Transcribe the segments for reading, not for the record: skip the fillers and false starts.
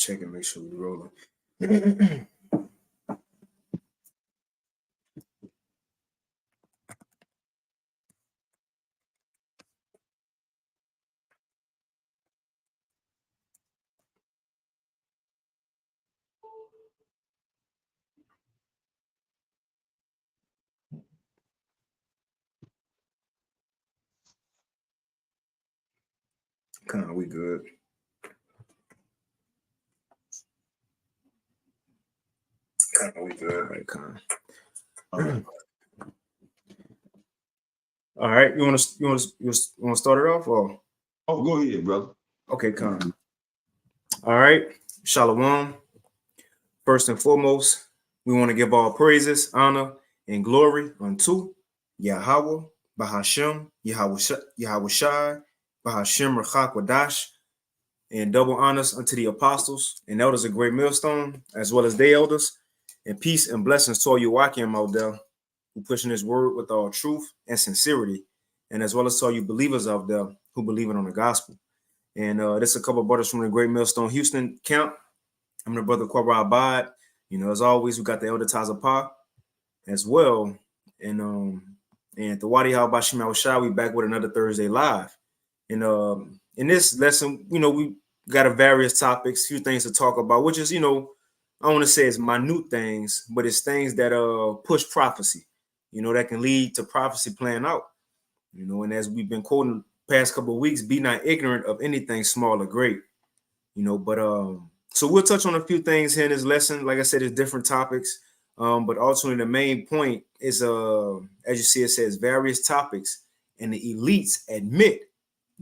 check and make sure we're rolling. We good. We good. Right, All right. You want to start it off or? Oh, go ahead, brother. Okay, All right. Shalom. First and foremost, we want to give all praises, honor, and glory unto Yahweh, Bahashem, Yahweh Shai, Bahashem Rachak Wadash, and double honors unto the apostles and elders of Great Millstone, as well as their elders, and peace and blessings to all you Wakim out there who pushing this word with all truth and sincerity, and as well as to all you believers out there who believe in on the gospel. And there's a couple of brothers from the Great Millstone Houston camp. I'm the brother Kwara Abad. You know, as always, we got the elder Tazapah as well. And the Wadi Al-Bashim Al-Shah, we back with another Thursday live. And in this lesson, you know, we got a various topics, few things to talk about, which is, you know, I want to say it's minute things, but it's things that push prophecy, you know, that can lead to prophecy playing out. You know, and as we've been quoting the past couple of weeks, be not ignorant of anything small or great. You know, but so we'll touch on a few things here in this lesson. Like I said, it's different topics. But ultimately the main point is as you see, it says various topics, and the elites admit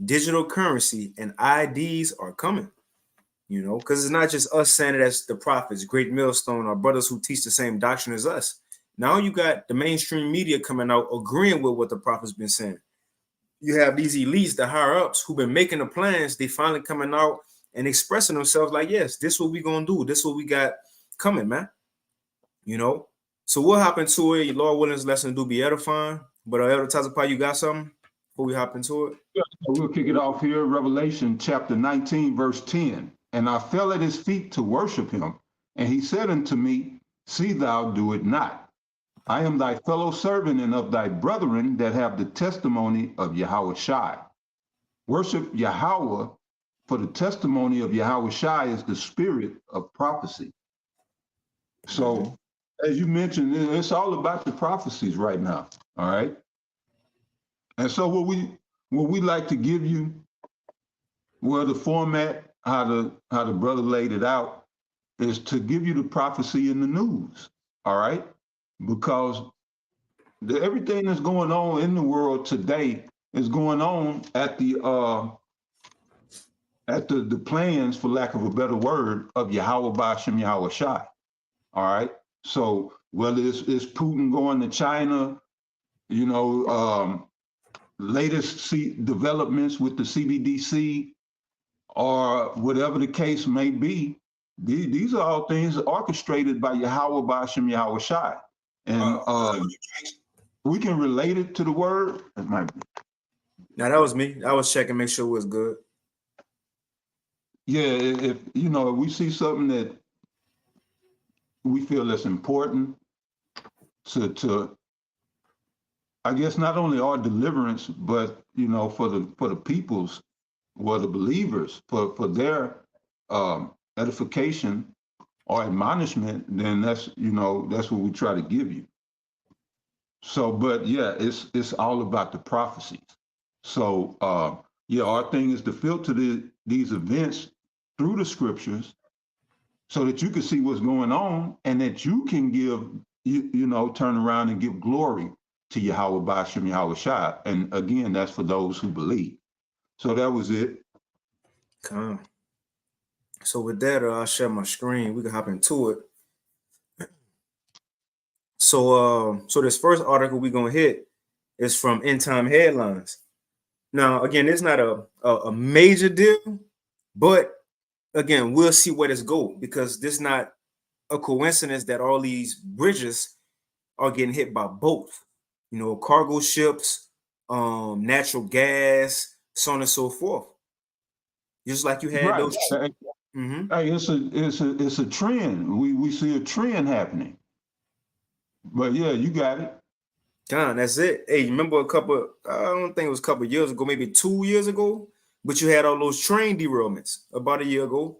digital currency and IDs are coming. You know, because it's not just us saying it as the prophets, Great Millstone, our brothers who teach the same doctrine as us. Now you got the mainstream media coming out agreeing with what the prophet's been saying. You have these elites, the higher ups, who've been making the plans. They finally coming out and expressing themselves like, yes, this is what we gonna do. This is what we got coming, man. You know, so we'll hop into it. Lord willing, this lesson do be edifying. But Elder Tazapah, you got something before we hop into it? Yeah, we'll kick it off here. Revelation chapter 19, verse 10. And I fell at his feet to worship him. And he said unto me, see thou do it not. I am thy fellow servant and of thy brethren that have the testimony of Yahweh Shai. Worship Yahweh, for the testimony of Yahweh Shai is the spirit of prophecy. So, as you mentioned, it's all about the prophecies right now. All right. And so what we like to give you, well, the format, how the brother laid it out, is to give you the prophecy in the news. All right. Because everything that's going on in the world today is going on at the plans, for lack of a better word, of Yahweh Ba'ashem Yahweh Shai. All right. So whether it's Putin going to China, you know, latest developments with the CBDC, or whatever the case may be, these are all things orchestrated by Yahweh Ba'ashem Yahweh Shai. And we can relate it to the word. It might be. Now that was me. I was checking, make sure it was good. Yeah, if you know, if we see something that we feel that's important to I guess not only our deliverance, but you know, for the people's, or the believers, for their edification or admonishment, then that's what we try to give you. So, but yeah, it's all about the prophecies. So yeah, our thing is to filter these events through the scriptures so that you can see what's going on, and that you can give, turn around and give glory to Yahweh Ba'ashem Yahweh Shai. And again, that's for those who believe. So that was it. Come. So with that, I'll share my screen. We can hop into it. So this first article we're gonna hit is from End Time Headlines. Now, again, it's not a major deal, but again, we'll see where this goes, because this is not a coincidence that all these bridges are getting hit by both, you know, cargo ships, natural gas, so on and so forth. Just like you had Right. those. Hey, it's a trend. We see a trend happening. But yeah, you got it. John, that's it. Hey, remember I don't think it was a couple years ago, maybe 2 years ago, but you had all those train derailments about a year ago.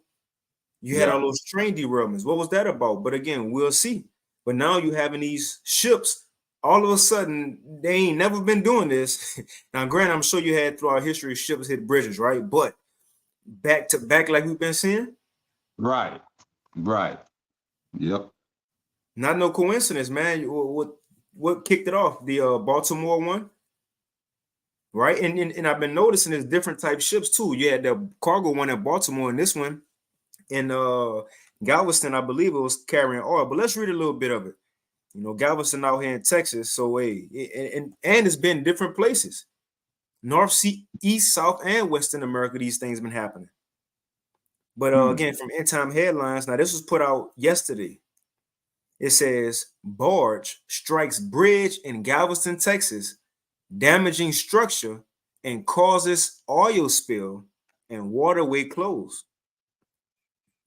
You had all Yeah. those train derailments. What was that about? But again, we'll see. But now you having these ships, all of a sudden, they ain't never been doing this. Now, granted, I'm sure you had throughout history ships hit bridges, right? But back to back, like we've been seeing, Right. Right. Yep. not no coincidence, man. What kicked it off? The Baltimore one, right? And I've been noticing there's different type ships too. You had the cargo one in Baltimore, and this one in Galveston, I believe it was carrying oil. But let's read a little bit of it. Galveston out here in Texas. So hey, and it's been different places. North, East, South, and Western America, these things been happening. But again, from End Time Headlines, now this was put out yesterday. It says Barge strikes bridge in Galveston, Texas, damaging structure and causes oil spill and waterway close.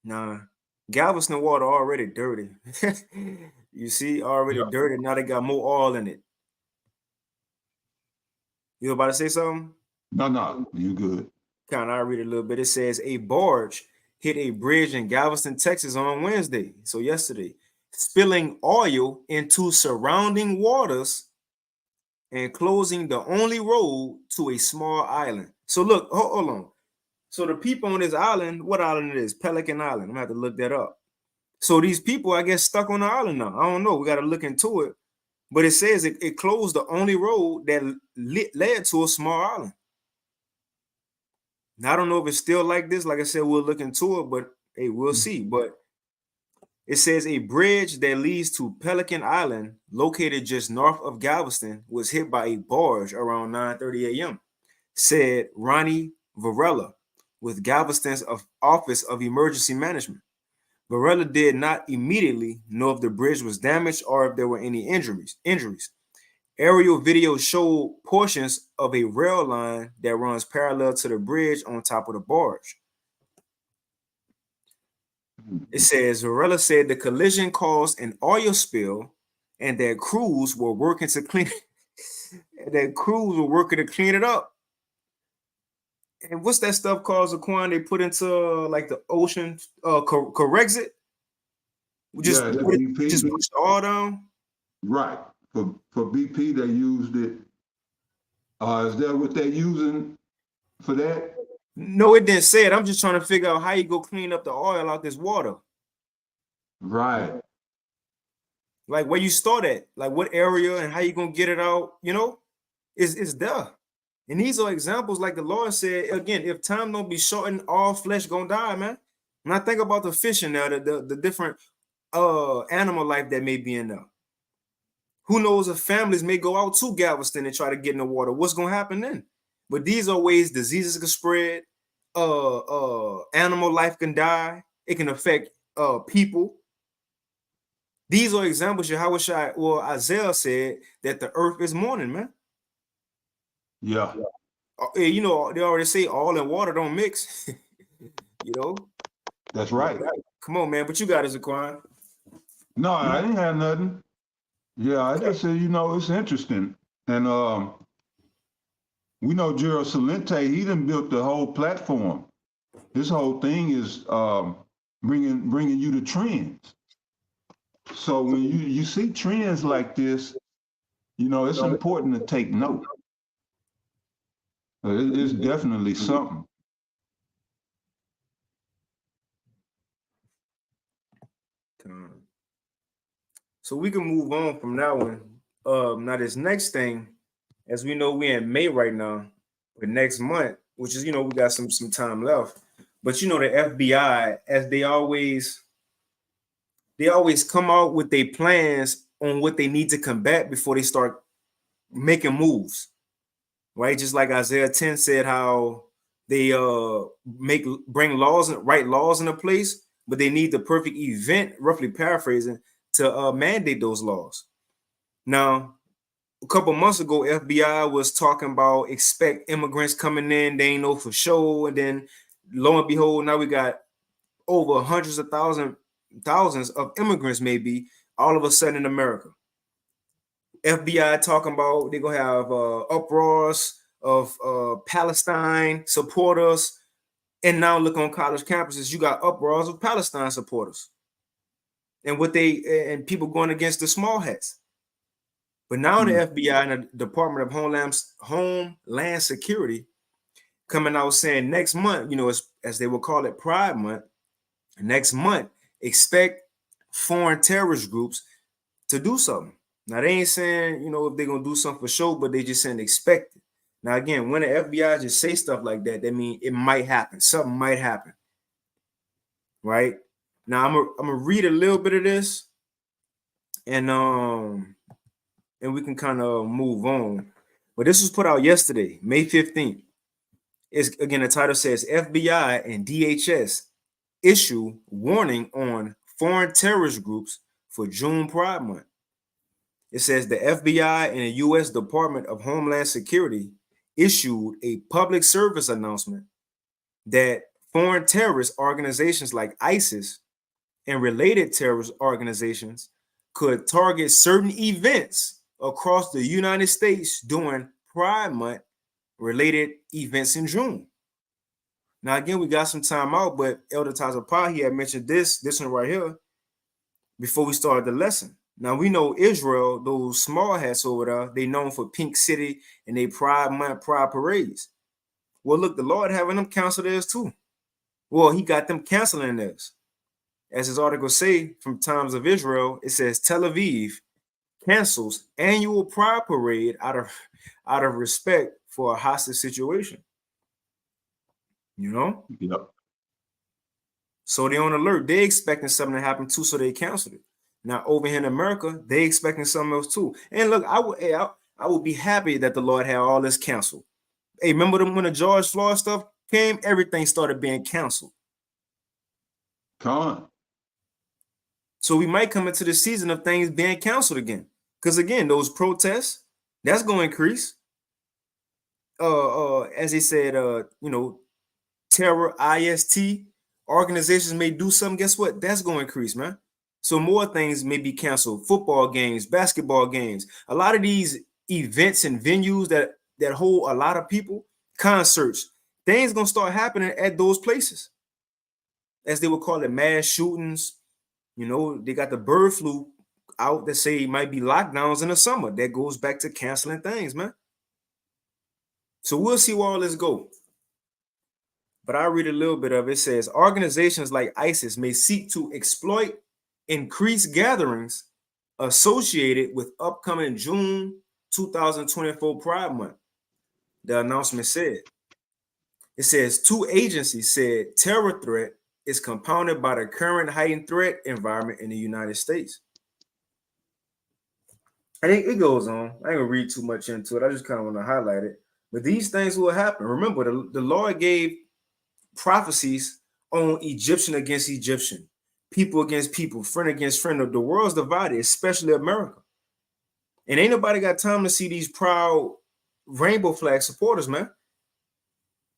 Now, Galveston water already dirty. You see, already Yep. dirty. Now they got more oil in it. You about to say something? No, you good. Kind of, I read a little bit. It says a barge hit a bridge in Galveston, Texas on Wednesday, so yesterday, spilling oil into surrounding waters and closing the only road to a small island. So look, hold on. So the people on this island, what island it is? Pelican Island. I'm gonna have to look that up. So these people, I guess, stuck on the island now. I don't know. We got to look into it. But it says it closed the only road that led to a small island. Now, I don't know if it's still like this. Like I said, we'll look into it, but hey, we'll see. But it says a bridge that leads to Pelican Island, located just north of Galveston, was hit by a barge around 9:30 a.m., said Ronnie Varela with Galveston's Office of Emergency Management. Varela did not immediately know if the bridge was damaged or if there were any injuries. Aerial video showed portions of a rail line that runs parallel to the bridge on top of the barge. It says Varela said the collision caused an oil spill and that crews were working to clean it up. And what's that stuff called, Zaquan? They put into like the ocean, corrects it. Just Yeah, the just BP. push the oil down. Right. For BP, they used it. Is that what they're using for that? No, it didn't say it. I'm just trying to figure out how you go clean up the oil out this water. Right. Like where you start at, like what area and how you gonna get it out, it's there. And these are examples, like the Lord said, again, if time don't be shortened, all flesh gonna die, man. When I think about the fishing now, the different animal life that may be in there. Who knows if families may go out to Galveston and try to get in the water? What's gonna happen then? But these are ways diseases can spread, animal life can die, it can affect people. These are examples Isaiah said that the earth is mourning, man. Yeah. They already say all in water don't mix. you know. That's right. Come on, man. But you got it, Zaquan. No, I didn't have nothing. Yeah, I just said, it's interesting. And we know Gerald Salente, he done built the whole platform. This whole thing is bringing you the trends. So when you see trends like this, it's important to take note. It's definitely something. So we can move on from that one. Now this next thing, as we know, we're in May right now, but next month, which is we got some time left. But the FBI, as they always come out with their plans on what they need to combat before they start making moves, right? Just like Isaiah 10 said, how they write laws into place, but they need the perfect event, roughly paraphrasing, to mandate those laws. Now, a couple months ago, FBI was talking about expect immigrants coming in. They ain't know for sure, and then lo and behold, now we got over hundreds of thousands of immigrants maybe all of a sudden in America. FBI talking about they're gonna have uproars of Palestine supporters, and now look on college campuses, you got uproars of Palestine supporters, and and people going against the small hats. But now the FBI and the Department of Homeland Security coming out saying next month, as they will call it Pride Month, next month, expect foreign terrorist groups to do something. Now they ain't saying, if they're gonna do something for sure, but they just saying expect it. Now again, when the FBI just say stuff like that, that means it might happen. Something might happen. Right? Now I'm gonna read a little bit of this and we can kind of move on. But this was put out yesterday, May 15th. Again, the title says FBI and DHS issue warning on foreign terrorist groups for June Pride Month. It says the FBI and the U.S. Department of Homeland Security issued a public service announcement that foreign terrorist organizations like ISIS and related terrorist organizations could target certain events across the United States during Pride Month related events in June. Now, again, we got some time out, but Elder Tazapah, he had mentioned this one right here before we started the lesson. Now, we know Israel, those small hats over there, they known for Pink City and they Pride Month, Pride parades. Well, look, the Lord having them cancel theirs too. Well, he got them canceling theirs. As his article say, from Times of Israel, it says Tel Aviv cancels annual Pride parade out of respect for a hostage situation. Yep. So they on alert. They expecting something to happen too, so they canceled it. Now over here in America, they expecting something else too. And look, I would be happy that the Lord had all this canceled. Hey, remember when the George Floyd stuff came? Everything started being canceled. Come on. So we might come into the season of things being canceled again. Because again, those protests, that's going to increase. As they said, terror, IST, organizations may do something. Guess what? That's going to increase, man. So more things may be canceled. Football games, basketball games. A lot of these events and venues that hold a lot of people, concerts, things going to start happening at those places. As they would call it, mass shootings. They got the bird flu out that say it might be lockdowns in the summer. That goes back to canceling things, man. So we'll see where all this go. But I'll read a little bit of it. It says organizations like ISIS may seek to exploit increased gatherings associated with upcoming June 2024 Pride Month. The announcement said. It says 2 agencies said terror threat is compounded by the current heightened threat environment in the United States. I think it goes on. I ain't gonna read too much into it. I just kind of want to highlight it. But these things will happen. Remember, the Lord gave prophecies on Egyptian against Egyptian, people against people, friend against friend. The world's divided, especially America. And ain't nobody got time to see these proud rainbow flag supporters, man.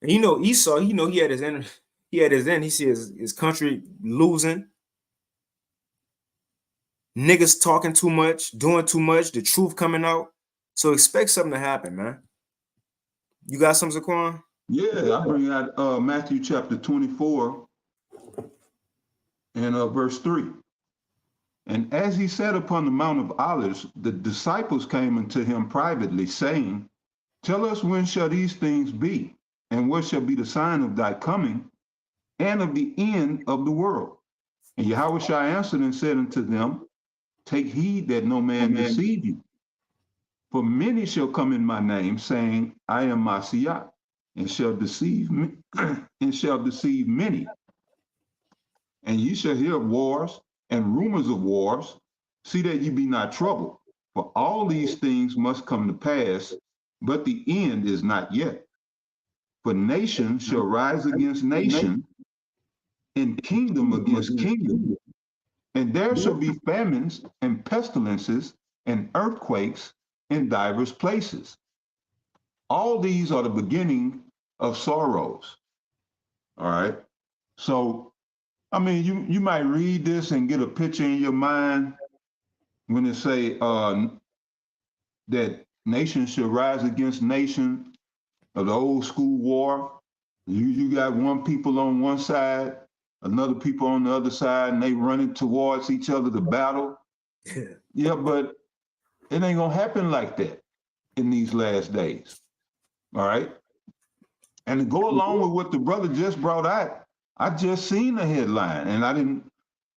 And Esau, he had his end. He sees his country losing. Niggas talking too much, doing too much, the truth coming out. So expect something to happen, man. You got something, Zaquan? Yeah, I bring out Matthew chapter 24 and verse 3. And as he sat upon the Mount of Olives, the disciples came unto him privately, saying, Tell us, when shall these things be? And what shall be the sign of thy coming and of the end of the world? And Yahushua answered and said unto them, Take heed that no man deceive you. For many shall come in my name, saying, I am Messiah, and shall deceive me, and shall deceive many. And ye shall hear of wars and rumors of wars. See that ye be not troubled, for all these things must come to pass, but the end is not yet. For nation shall rise against nation, and kingdom against kingdom. And there shall be famines and pestilences and earthquakes in divers places. All these are the beginning of sorrows. All right. So I mean, you might read this and get a picture in your mind when it say that nation should rise against nation of the old school war. You got one people on one side, another people on the other side, and they running towards each other to battle. Yeah, but it ain't gonna happen like that in these last days. All right. And to go along with what the brother just brought out, I just seen the headline, and I didn't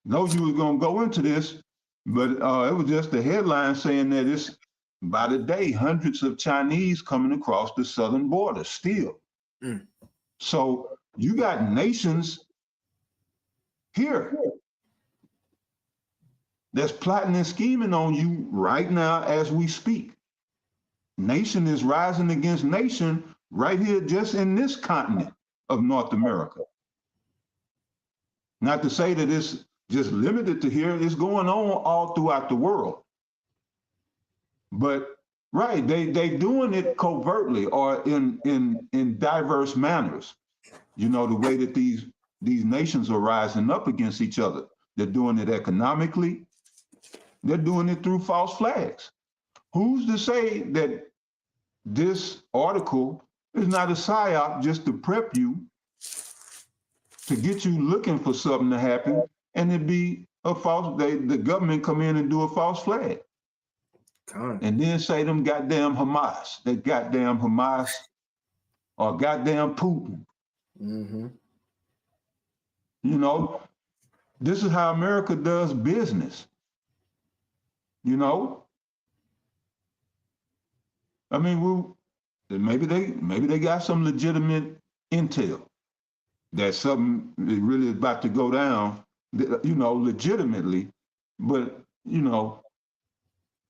know you were gonna go into this, but it was just the headline saying that it's by the day hundreds of Chinese coming across the southern border still. Mm. So you got nations here that's plotting and scheming on you right now as we speak. Nation is rising against nation right here, just in this continent of North America. Not to say that it's just limited to here, it's going on all throughout the world. But right, they doing it covertly or in diverse manners. You know, the way that these nations are rising up against each other. They're doing it economically. They're doing it through false flags. Who's to say that this article is not a psyop just to prep you, to get you looking for something to happen, and it be a false, the government come in and do a false flag. And then say them goddamn Hamas, that goddamn Hamas or goddamn Putin. Mm-hmm. You know, this is how America does business. You know, I mean, maybe they got some legitimate intel that something is really about to go down, you know, legitimately. But you know,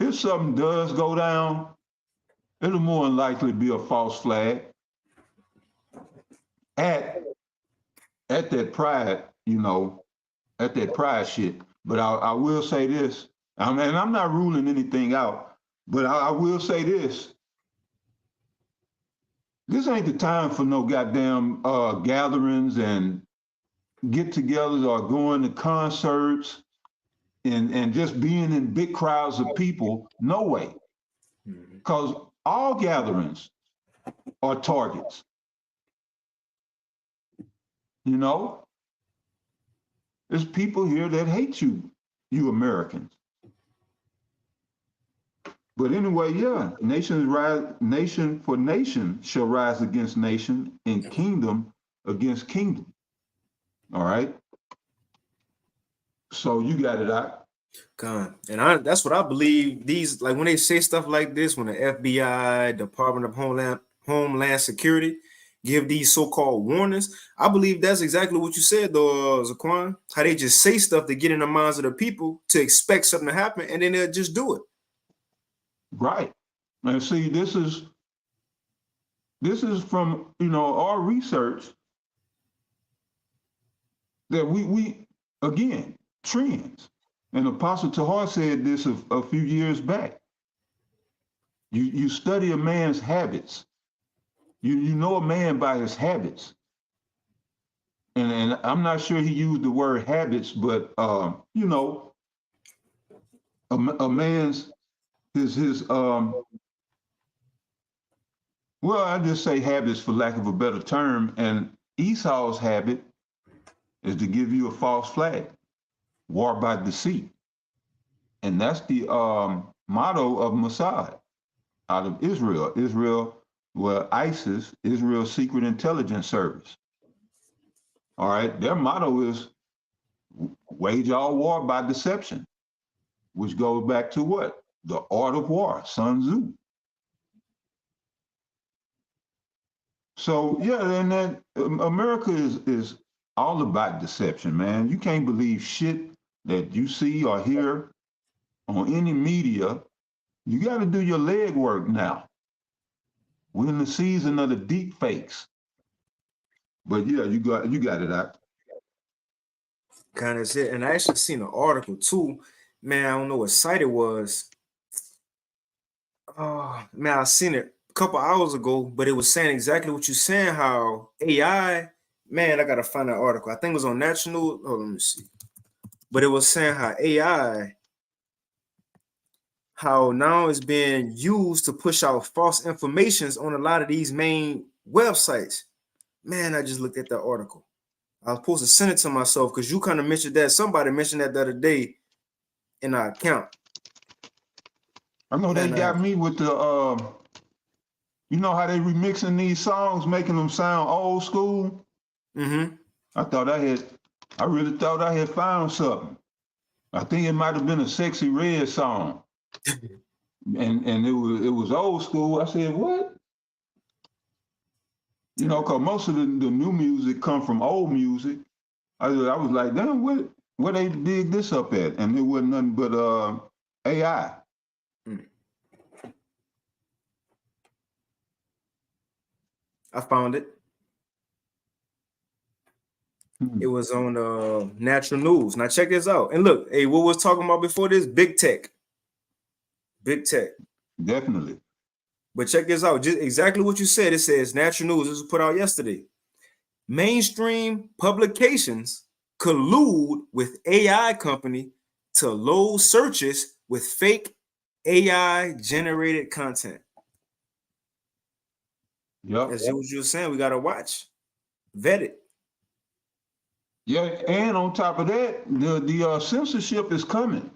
if something does go down, it'll more than likely be a false flag at that pride, you know, at that pride shit. But I will say this, and I'm not ruling anything out, but I will say this. This ain't the time for no goddamn gatherings and get-togethers or going to concerts and just being in big crowds of people. No way. Because all gatherings are targets. You know? There's people here that hate you Americans. But anyway, yeah, nation for nation shall rise against nation, and kingdom against kingdom. All right. So you got it out. And that's what I believe. These, like when they say stuff like this, when the FBI, Department of Homeland Security, give these so-called warnings, I believe that's exactly what you said, though, Zaquan. How they just say stuff to get in the minds of the people to expect something to happen, and then they'll just do it. Right. And see, this is from, you know, our research that we again, trends. And Apostle Tahar said this a few years back. You study a man's habits. You know a man by his habits. And I'm not sure he used the word habits, but you know, a man's his well, I just say habits for lack of a better term. And Esau's habit is to give you a false flag, war by deceit. And that's the motto of Mossad out of Israel. Well, ISIS, Israel's Secret Intelligence Service. All right, their motto is wage all war by deception, which goes back to what? The art of war, Sun Tzu. So yeah, and that America is all about deception, man. You can't believe shit that you see or hear on any media. You got to do your legwork now. We're in the season of the deep fakes. But yeah, you got it out. Kind of shit. And I actually seen an article too. Man, I don't know what site it was. Oh man, I seen it a couple hours ago, but it was saying exactly what you're saying, how AI, Man, I gotta find that article. I think it was on National. Oh, let me see. But it was saying how AI, how now it's being used to push out false informations on a lot of these main websites. Man, I just looked at that article. I was supposed to send it to myself because you kind of mentioned that. Somebody mentioned that the other day in our account. I know they Man, got me with the you know how they remixing these songs, making them sound old school. Mm-hmm. I really thought I had found something. I think it might have been a Sexy Red song, and it was old school. I said, what? You know, cause most of the new music come from old music. I was like, damn, where they dig this up at? And it wasn't nothing but AI. I found it. It was on Natural News. Now check this out. And look, hey, what was talking about before this? Big tech. Big tech. Definitely. But check this out. Just exactly what you said. It says Natural News. This was put out yesterday. Mainstream publications collude with AI company to load searches with fake AI generated content. Yep. That's what you were saying. We gotta watch, vet it. Yeah, and on top of that, the censorship is coming.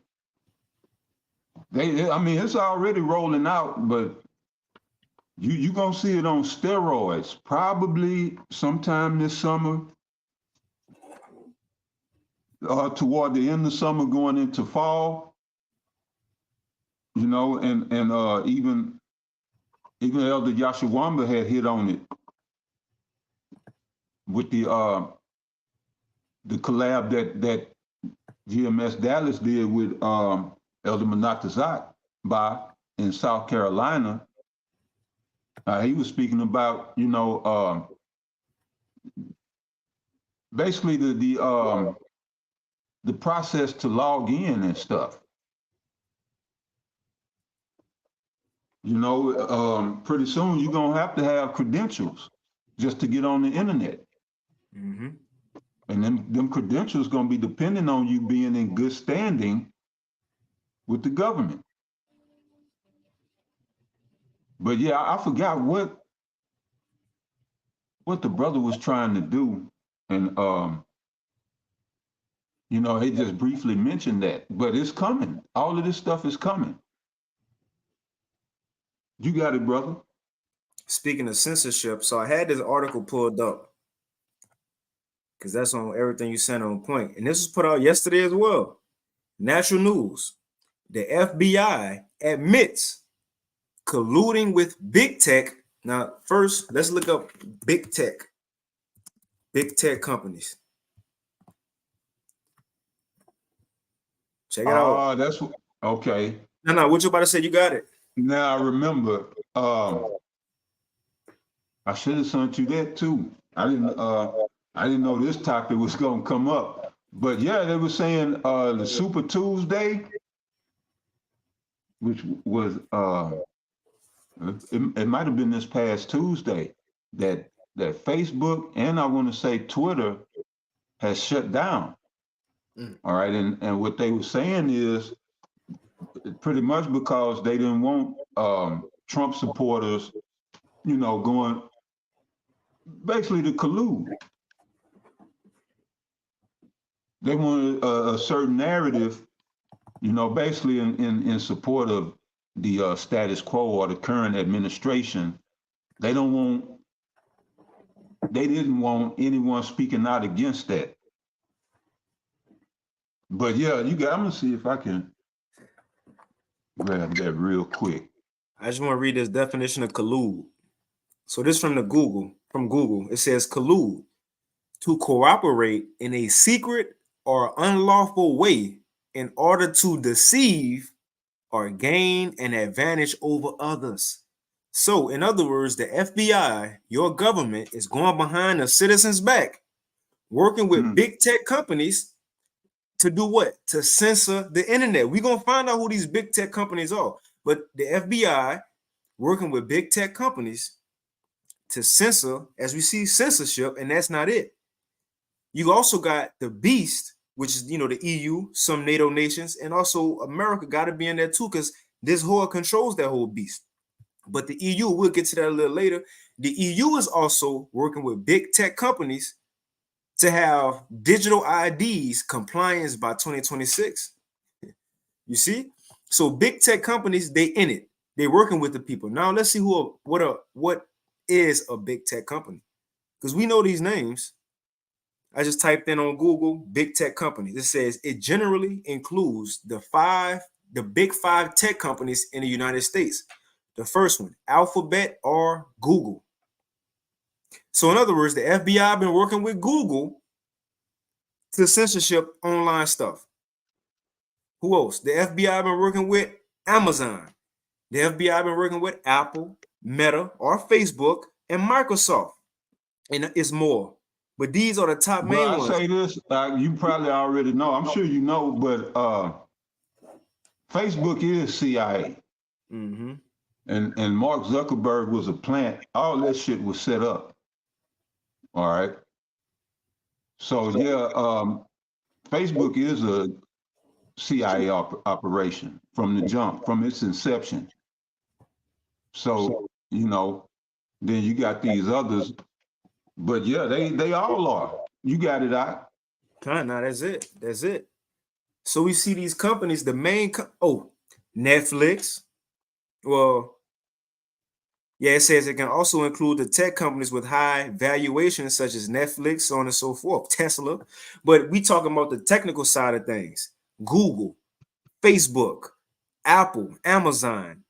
I mean, it's already rolling out, but you gonna see it on steroids probably sometime this summer, toward the end of summer, going into fall. You know, and even Elder Yashawamba had hit on it with the collab that GMS Dallas did with Elder Menatazak in South Carolina. He was speaking about, you know, basically the process to log in and stuff. You know, pretty soon you're gonna have to have credentials just to get on the internet. Mm-hmm. And them credentials gonna be dependent on you being in good standing with the government. But yeah, I forgot what the brother was trying to do, and you know, he just briefly mentioned that, but it's coming. All of this stuff is coming. You got it, brother. Speaking of censorship, so I had this article pulled up because that's on everything you sent on point. And this was put out yesterday as well. Natural News. The FBI admits colluding with big tech. Now, first, let's look up big tech. Big tech companies. Check it out. That's okay. No, what you about to say? You got it. Now I remember. I should have sent you that too. I didn't know this topic was gonna come up. But yeah, they were saying the Super Tuesday, which was it might have been this past Tuesday, that Facebook and I want to say Twitter has shut down. All right, and what they were saying is pretty much because they didn't want Trump supporters, you know, going basically to collude. They wanted a certain narrative, you know, basically in support of the status quo or the current administration. They didn't want anyone speaking out against that. But yeah, I'm gonna see if I can grab that real quick. I just want to read this definition of collude. So this from Google. It says collude, to cooperate in a secret or unlawful way in order to deceive or gain an advantage over others. So, in other words, the FBI, your government, is going behind the citizens' back, working with big tech companies to do what? To censor the internet. We're going to find out who these big tech companies are. But the FBI working with big tech companies to censor, as we see censorship, and that's not it. You also got the beast, which is, the EU, some NATO nations, and also America got to be in there too, because this whore controls that whole beast. But the EU, we'll get to that a little later. The EU is also working with big tech companies to have digital IDs compliance by 2026. You see? So big tech companies, they in it. They working with the people. Now let's see what is a big tech company. Because we know these names. I just typed in on Google big tech companies. It says it generally includes the big five tech companies in the United States. The first one, Alphabet or Google. So in other words, the FBI been working with Google to censorship online stuff. Who else? The FBI been working with Amazon. The FBI been working with Apple, Meta, or Facebook, and Microsoft. And it's more. But these are the top Well, main I ones. say this, you probably already know. I'm sure you know, but Facebook is CIA. Mm-hmm. And Mark Zuckerberg was a plant. All that shit was set up. All right. So yeah, Facebook is a CIA operation from the jump, from its inception. So, then you got these others, but yeah, they all are. You got it out. Now that's it. That's it. So we see these companies, the main Netflix. Well, yeah, it says it can also include the tech companies with high valuations, such as Netflix, so on and so forth, Tesla. But we talking about the technical side of things: Google, Facebook, Apple, Amazon,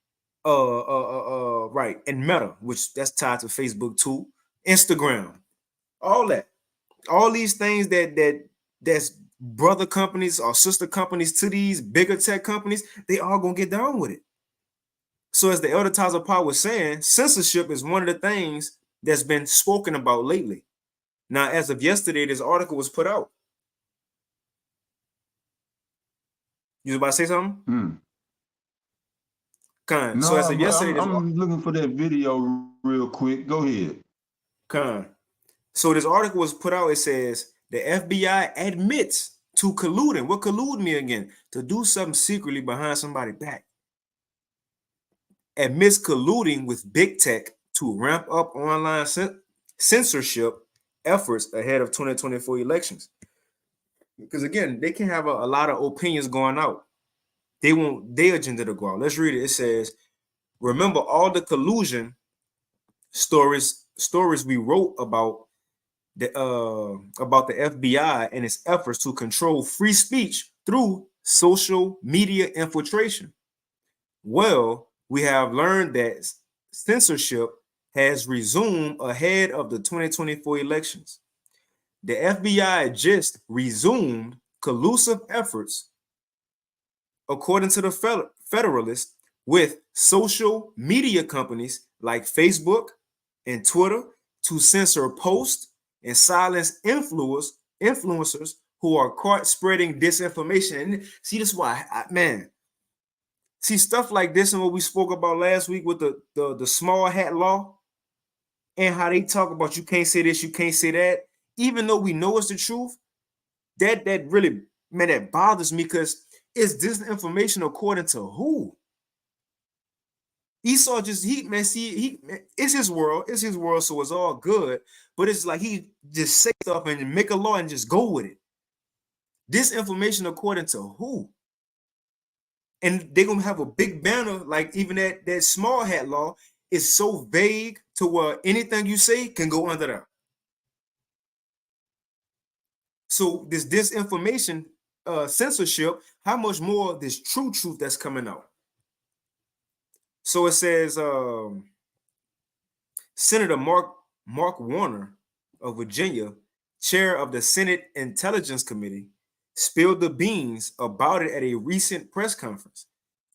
right, and Meta, which that's tied to Facebook too, Instagram, all that, all these things that's brother companies or sister companies to these bigger tech companies, they all gonna get down with it. So as the Elder Taza Pa was saying, censorship is one of the things that's been spoken about lately. Now, as of yesterday, this article was put out. You was about to say something? Mm. So as No, of but yesterday, I'm looking for that video real quick. Go ahead. So this article was put out. It says the FBI admits to colluding. What colluding again? To do something secretly behind somebody's back. Admits colluding with big tech to ramp up online censorship efforts ahead of 2024 elections. Because again, they can have a lot of opinions going out. They want their agenda to go out. Let's read it. It says, remember all the collusion stories we wrote about the FBI and its efforts to control free speech through social media infiltration. Well, we have learned that censorship has resumed ahead of the 2024 elections. The FBI just resumed collusive efforts, according to the Federalist, with social media companies like Facebook and Twitter to censor posts and silence influencers who are caught spreading disinformation. And see, this is why, man, see stuff like this and what we spoke about last week with the small hat law and how they talk about you can't say this, you can't say that, even though we know it's the truth. That really, man, that bothers me because it's disinformation according to who? Esau it's his world, so it's all good. But it's like he just say stuff and make a law and just go with it. Disinformation according to who? And they're gonna have a big banner, like even that small hat law is so vague to where anything you say can go under there. So this disinformation censorship, how much more this truth that's coming out? So it says Senator Mark Warner of Virginia, chair of the Senate Intelligence Committee, spilled the beans about it at a recent press conference,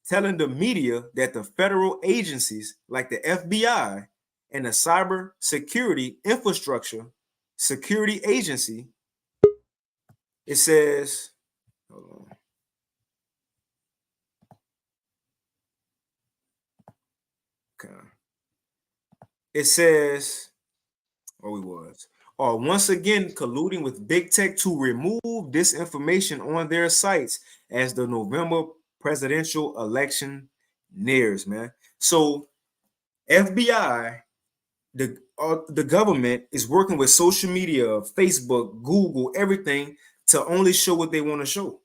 telling the media that the federal agencies like the FBI and the Cyber Security Infrastructure Security Agency, it says, hold on. Okay. It says, are once again colluding with big tech to remove disinformation on their sites as the November presidential election nears, man. So FBI, the government is working with social media, Facebook, Google, everything to only show what they want to show.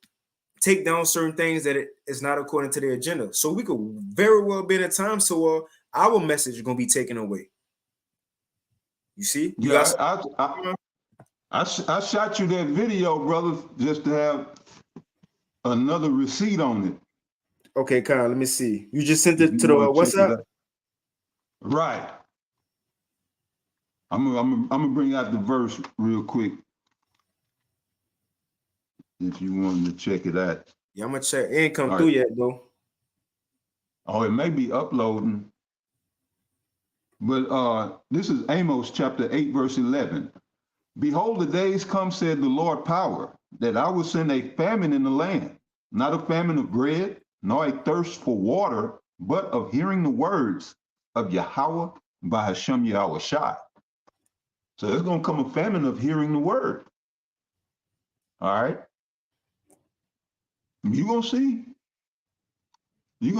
Take down certain things that is not according to their agenda. So we could very well be in a time so our message is going to be taken away. You see? You Yeah, got I shot you that video, brother, just to have another receipt on it. Okay, Kyle, let me see. You just sent If it you to the want to check it WhatsApp? out. Right. I'm gonna bring out the verse real quick if you wanted to check it out. Yeah, I'm gonna check. It ain't come All through right. yet though. Oh, it may be uploading. But this is Amos chapter 8, verse 11. Behold, the days come, said the Lord power, that I will send a famine in the land, not a famine of bread, nor a thirst for water, but of hearing the words of Yahweh by Hashem Yahweh Shai. So there's going to come a famine of hearing the word. All right. You're going to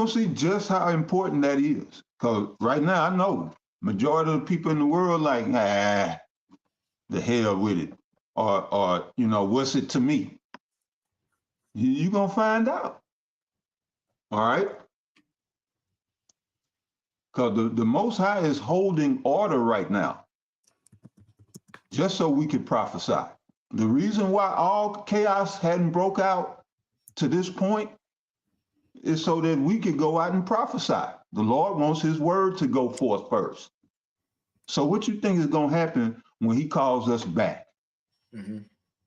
see just how important that is. Because right now, I know majority of the people in the world like, the hell with it. Or what's it to me? You're going to find out. All right. Because the Most High is holding order right now, just so we could prophesy. The reason why all chaos hadn't broke out to this point is so that we could go out and prophesy. The Lord wants his word to go forth first. So what you think is going to happen when he calls us back? Mm-hmm.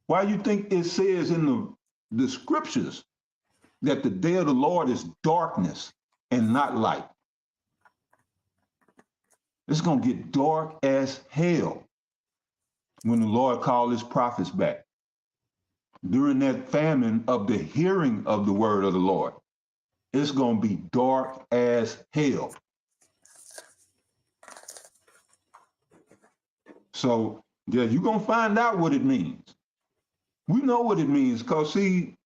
Why you think it says in the scriptures that the day of the Lord is darkness and not light? It's going to get dark as hell when the Lord calls his prophets back. During that famine of the hearing of the word of the Lord, it's going to be dark as hell. So, yeah, you're going to find out what it means. We know what it means because, see,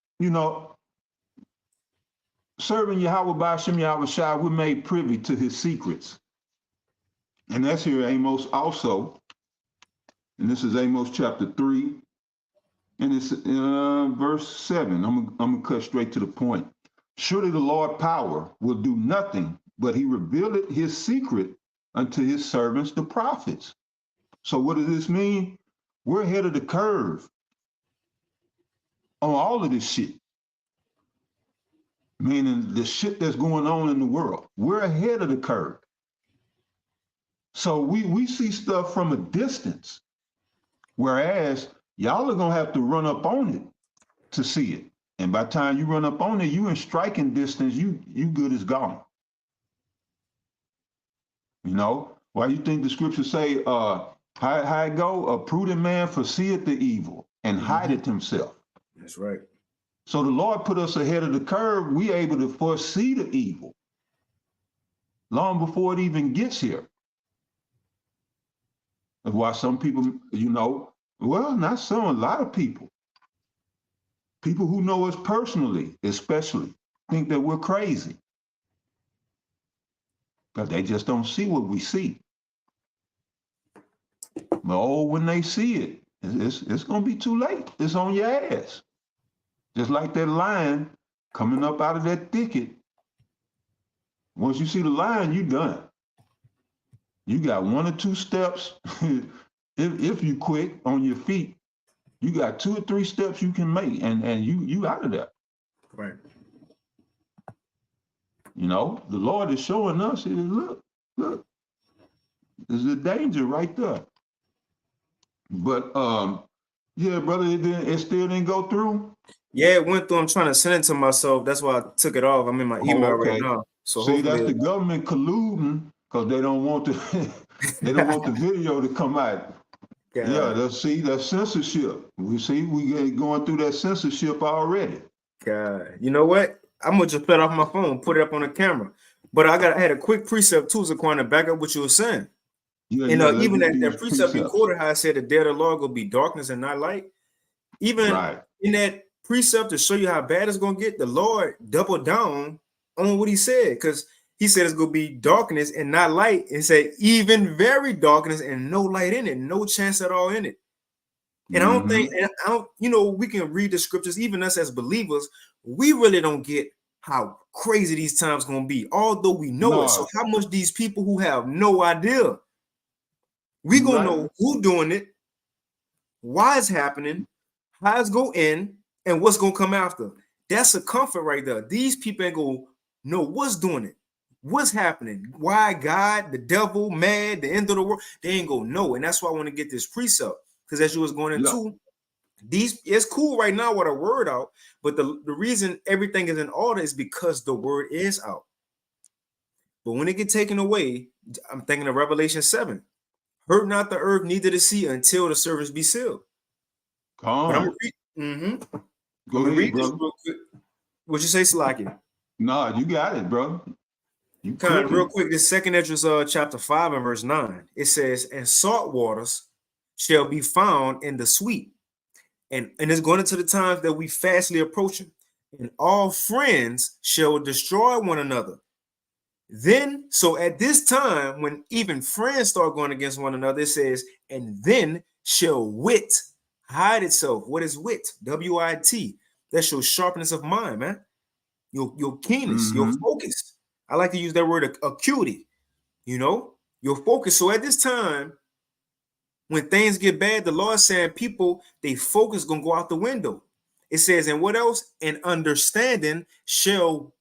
serving Yahweh by Hashem Yahweh Shai, we're made privy to his secrets. And that's here Amos also. And this is Amos chapter 3. And it's verse 7. I'm going to cut straight to the point. Surely the Lord power will do nothing, but he revealed his secret unto his servants, the prophets. So what does this mean? We're ahead of the curve on all of this shit. Meaning the shit that's going on in the world. We're ahead of the curve. So we see stuff from a distance. Whereas y'all are gonna have to run up on it to see it. And by the time you run up on it, you in striking distance, you good as gone. Why you think the scriptures say, how it go? A prudent man foreseeth the evil and hideth himself. That's right. So the Lord put us ahead of the curve. We able to foresee the evil long before it even gets here. That's why some people, well, not some, a lot of people who know us personally, especially, think that we're crazy. Because they just don't see what we see. But when they see it, it's going to be too late. It's on your ass. Just like that lion coming up out of that thicket. Once you see the lion, you done. You got 1 or 2 steps. if you quick on your feet, you got 2 or 3 steps you can make, and you out of there. Right. The Lord is showing us, look, there's a danger right there. But yeah, brother, it still didn't go through. Yeah, it went through. I'm trying to send it to myself. That's why I took it off. I'm in my email right now. So see, hopefully that's the government colluding because they don't want the video to come out. Yeah, that's censorship. We going through that censorship already. God, you know what? I'm gonna just put it off my phone, put it up on the camera. But I had a quick precept too, Zaquan, to back up what you were saying. Yeah, And yeah. Let's even get that these precept you precepts. quoted, how I said the day of the Lord will be darkness and not light. Even Right. in that precept to show you how bad it's gonna get, the Lord doubled down on what he said, because he said it's gonna be darkness and not light, and said even very darkness and no light in it, no chance at all in it. And I don't think, Mm-hmm. and I don't, you know, we can read the scriptures, even us as believers, we really don't get how crazy these times gonna be, although we know it. So No, how much these people who have no idea, we you gonna right. know who doing it, why it's happening, how it's going in, and what's going to come after. That's a comfort right there. These people ain't going to know what's doing it, what's happening, why God, the devil, mad, the end of the world. They ain't going to know. And that's why I want to get this precept. Because as you was going Yeah. into, these, it's cool right now with a word out, but the reason everything is in order is because the word is out. But when it get taken away, I'm thinking of Revelation 7. Hurt not the earth, neither the sea, until the service be sealed. Come But I'm on. gonna read. I'm Go gonna ahead, read this brother. real quick. What you say, Salaki? No, you got it, brother. You Kind of real cooking. quick. This second Esdras, chapter 5 and verse 9. It says, "And salt waters shall be found in the sweet," and it's going into the times that we fastly approaching. "And all friends shall destroy one another." Then, so at this time, when even friends start going against one another, it says, "And then shall wit hide itself." What is wit? WIT. That shows sharpness of mind, man. Your keenness, your Mm-hmm. focus. I like to use that word acuity, you know, your focus. So at this time, when things get bad, the Lord saying people, they focus gonna go out the window. It says, and what else? "And understanding shall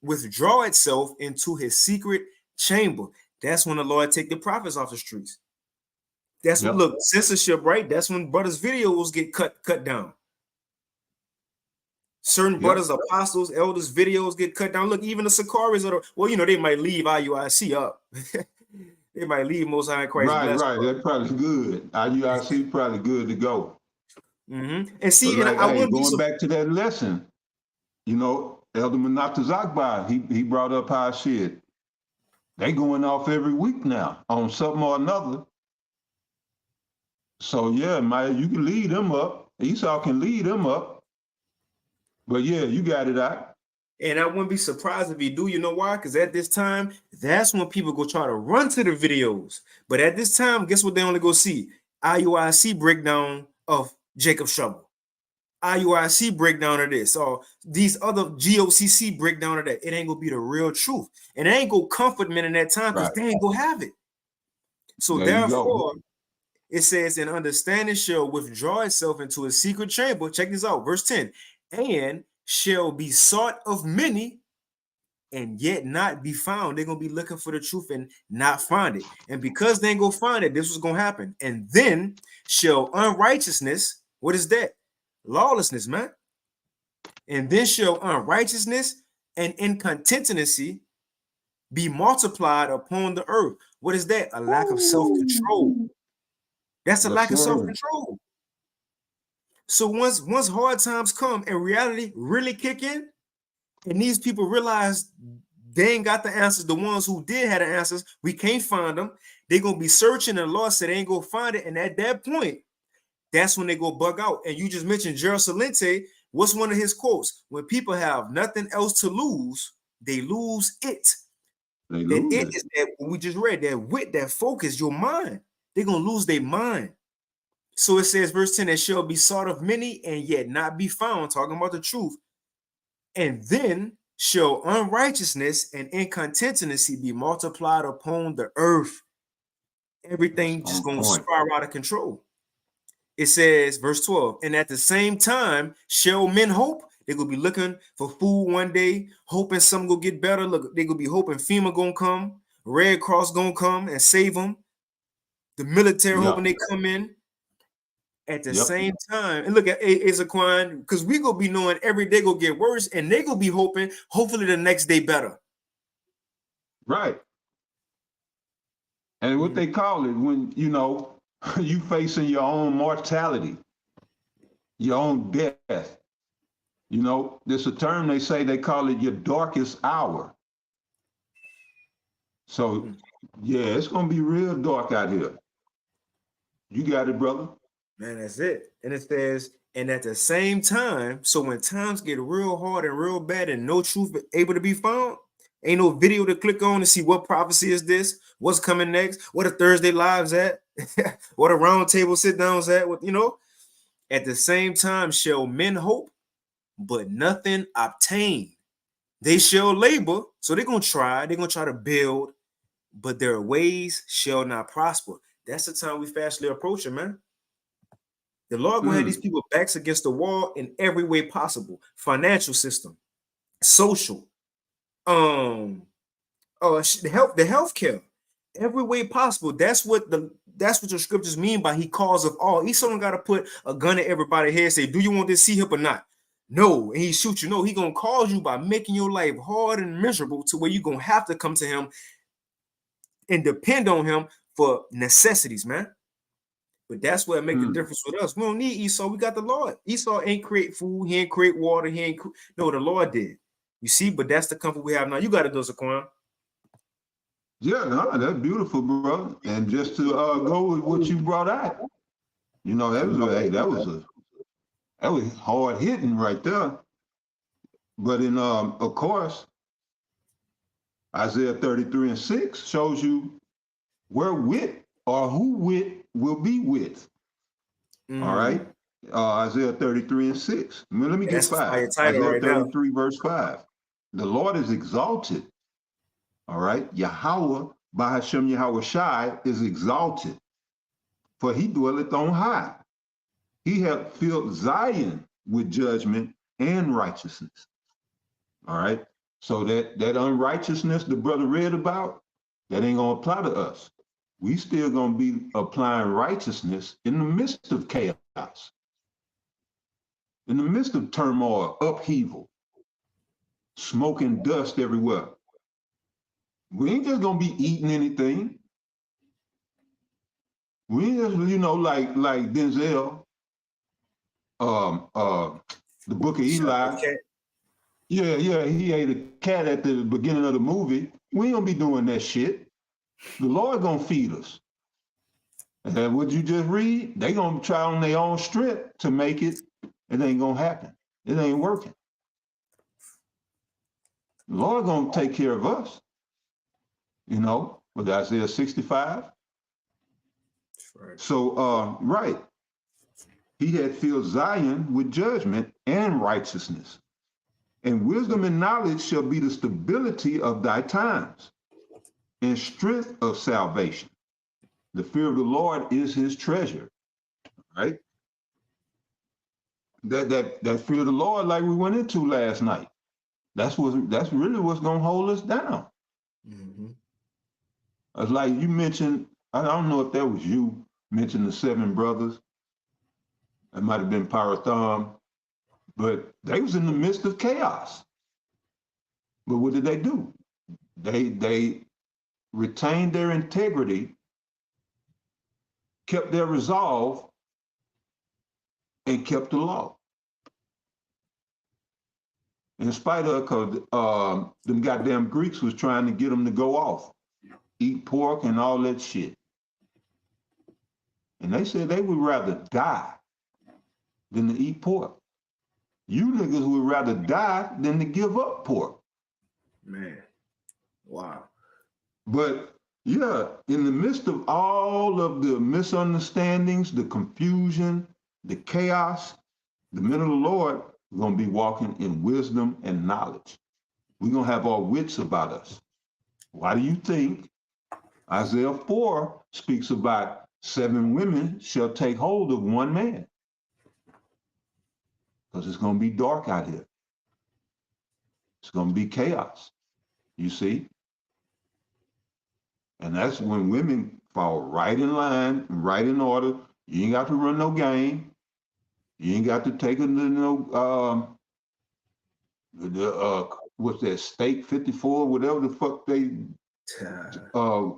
withdraw itself into his secret chamber." That's when the Lord take the prophets off the streets. That's what, Yep. look, censorship, right? That's when brothers' videos get cut down. Certain Yep. brothers, apostles, elders, videos get cut down. Look, even the Sakaris, or well, you know, they might leave IUIC up. They might leave Most High in Christ Right, blessed. right. That's probably good. IUIC probably good to go. And But see, and like, I hey, wouldn't be going so. back to that lesson, Elder Manata Zakbai, he brought up how shit. They going off every week now on something or another. So yeah, Maya, you can lead them up. Esau can lead them up. But yeah, you got it out. And I wouldn't be surprised if he do. You know why? Because at this time, that's when people go try to run to the videos. But at this time, guess what they only go see? IUIC breakdown of Jacob Trouble. IUIC breakdown of this, or these other GOCC breakdown of that. It ain't gonna be the real truth. And it ain't gonna comfort men in that time because Right. they ain't gonna have it. So There you go. therefore, it says, "And understanding shall withdraw itself into a secret chamber." Check this out, verse 10. "And shall be sought of many, and yet not be found." They're gonna be looking for the truth and not find it. And because they ain't gonna find it, this was gonna happen. "And then shall unrighteousness," what is that? Lawlessness, man. "And then shall unrighteousness and incontinency be multiplied upon the earth." What is that? A lack of self-control. That's a Yes, lack of sir. self-control. So once hard times come and reality really kick in, and these people realize they ain't got the answers, the ones who did have the answers, we can't find them. They're gonna be searching, and the Lord said they ain't gonna find it. And at that point, that's when they go bug out. And you just mentioned Gerald Salente. What's one of his quotes? When people have nothing else to lose, they lose it. They And lose it it. is that we just read, that wit, that focus, your mind. They're gonna lose their mind. So it says, verse 10, "That shall be sought of many and yet not be found," talking about the truth. "And then shall unrighteousness and incontinency be multiplied upon the earth." That's Everything just on going to point. spiral out of control. It says, verse 12, "And at the same time shall men hope." They're going to be looking for food one day, hoping something will get better. Look, they're going to be hoping FEMA going to come, Red Cross going to come and save them. The military Yeah. hoping they come in. At the Yep. same time, and look at Azaquan, because we gonna be knowing every day gonna get worse, and they gonna be hoping, hopefully the next day better. Right. And what Mhm. they call it when, you facing your own mortality, your own death. There's a term they say, they call it your darkest hour. So Yeah, it's gonna be real dark out here. You got it, brother. Man, that's it. And it says, and at the same time, so when times get real hard and real bad and no truth able to be found, ain't no video to click on to see what prophecy is this, what's coming next, what a Thursday lives at, what a round table sit downs at, what at the same time shall men hope, but nothing obtain. They shall labor, so they're gonna try to build, but their ways shall not prosper. That's the time we fastly approaching, man. The Lord gonna have these Mm. people backs against the wall in every way possible. Financial system, social, um, the healthcare, every way possible. That's what the scriptures mean by he calls of all. He someone got to put a gun at everybody's head, say, "Do you want this sea hip or not?" No, and he shoot you. No, he gonna cause you by making your life hard and miserable to where you gonna have to come to him and depend on him for necessities, man. But that's what make the Mm. difference with us. We don't need Esau. We got the Lord. Esau ain't create food. He ain't create water. No, the Lord did. You see, but that's the comfort we have now. You got to do, Zaquan. Yeah, no, that's beautiful, brother. And just to go with what you brought out, that was hard hitting right there. But in of course, Isaiah 33:6 shows you where wit or who wit will be with. All right. Isaiah 33:6. Let me Yeah, get that's a fire 5. title Isaiah right now. 33, verse 5. The Lord is exalted. All right. Yahweh, Bahashem Yahweh Shai, is exalted, for he dwelleth on high. He hath filled Zion with judgment and righteousness. All right. So that unrighteousness the brother read about, that ain't gonna apply to us. We still gonna be applying righteousness in the midst of chaos, in the midst of turmoil, upheaval, smoke and dust everywhere. We ain't just gonna be eating anything. We ain't just, like Denzel, um, uh, the Book of Shut the Eli. cat. Yeah, he ate a cat at the beginning of the movie. We ain't gonna be doing that shit. The Lord gonna feed us. And what you just read, they gonna try on their own strength to make it. It ain't gonna happen. It ain't working. The Lord gonna take care of us. With Isaiah 65. Right. So, right, he had filled Zion with judgment and righteousness. And wisdom and knowledge shall be the stability of thy times and strength of salvation. The fear of the Lord is his treasure, right? That fear of the Lord, like we went into last night, that's really what's gonna hold us down. Mm-hmm. It's like you mentioned, I don't know if that was you mentioned the 7 brothers. It might have been Parathon, but they was in the midst of chaos. But what did they do? They retained their integrity, kept their resolve, and kept the law. In spite of, because them goddamn Greeks was trying to get them to go off, eat pork and all that shit. And they said they would rather die than to eat pork. You niggas would rather die than to give up pork. Man. Wow. But yeah, in the midst of all of the misunderstandings, the confusion, the chaos, the men of the Lord are going to be walking in wisdom and knowledge. We're going to have our wits about us. Why do you think Isaiah 4 speaks about 7 women shall take hold of one man? Because it's going to be dark out here. It's going to be chaos, you see? And that's when women fall right in line, right in order. You ain't got to run no game. You ain't got to take them to no, what's that, Stake 54, whatever the fuck they uh,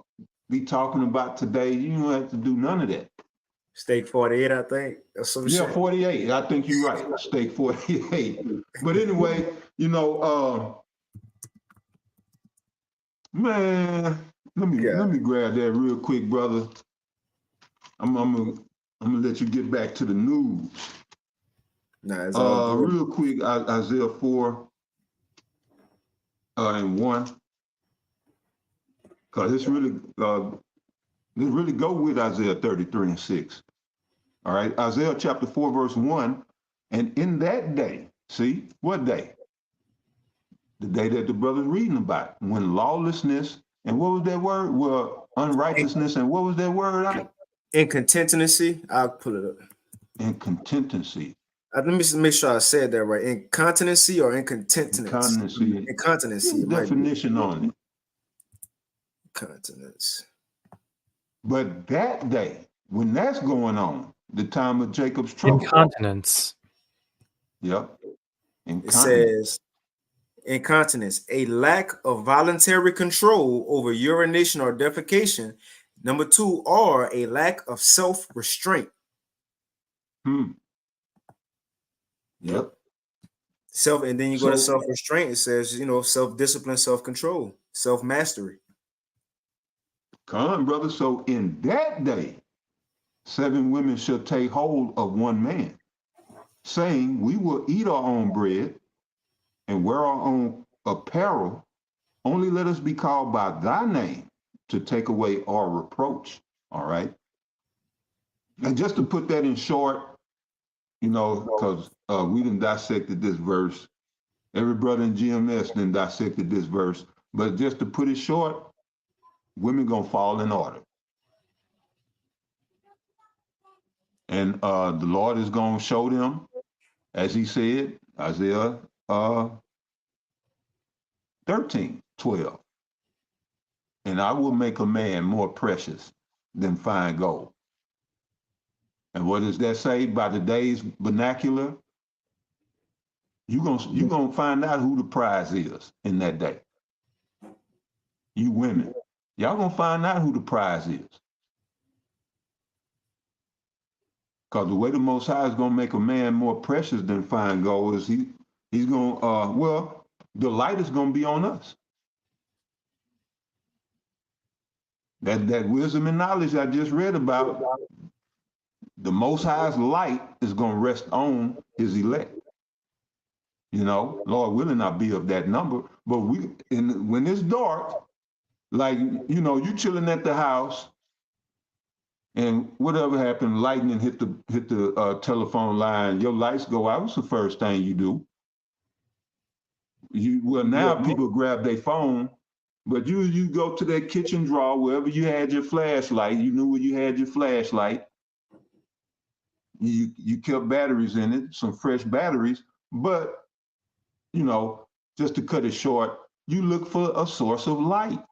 be talking about today. You don't have to do none of that. Steak 48, I think, or some Yeah, shit. 48. I think you're right. Stake 48. But anyway, man, Let Yeah. me grab that real quick, brother. I'm gonna let you get back to the news. Nah, it's all good. Real quick, Isaiah 4 and 1, because this really go with Isaiah 33 and 6. All right, Isaiah chapter 4, verse 1. And in that day, see, what day? The day that the brother's reading about, when lawlessness, and what was that word? Well, unrighteousness, and what was that word? Incontinency. I'll pull it up. Incontinency. Let me just make sure I said that right. Incontinency or incontinence? Incontinency. Incontinency. It might be. Definition on it. Continence. But that day, when that's going on, the time of Jacob's trouble. Incontinence. Yep. It says incontinence, a lack of voluntary control over urination or defecation. Number 2, or a lack of self-restraint. Yep. And then you go to self-restraint. It says, self-discipline, self-control, self-mastery. Come on, brother. So in that day, 7 women shall take hold of one man, saying, we will eat our own bread and wear our own apparel. Only let us be called by thy name to take away our reproach. All right. And just to put that in short, because we done dissected this verse. Every brother in GMS done dissected this verse. But just to put it short, women gonna fall in order. And the Lord is gonna show them, as he said, Isaiah 13:12. And I will make a man more precious than fine gold. And what does that say by today's vernacular? You're gonna find out who the prize is in that day. You women, y'all gonna find out who the prize is. Because the way the Most High is gonna make a man more precious than fine gold is he's gonna the light is gonna be on us. That wisdom and knowledge I just read about, the Most High's light is gonna rest on his elect. Lord willing, I'll be of that number. But when it's dark, like you chilling at the house, and whatever happened, lightning hit the telephone line, your lights go out. What's the first thing you do? Now people grab their phone, but you go to that kitchen drawer, wherever you had your flashlight. You knew where you had your flashlight. You kept batteries in it, some fresh batteries, but just to cut it short, you look for a source of light.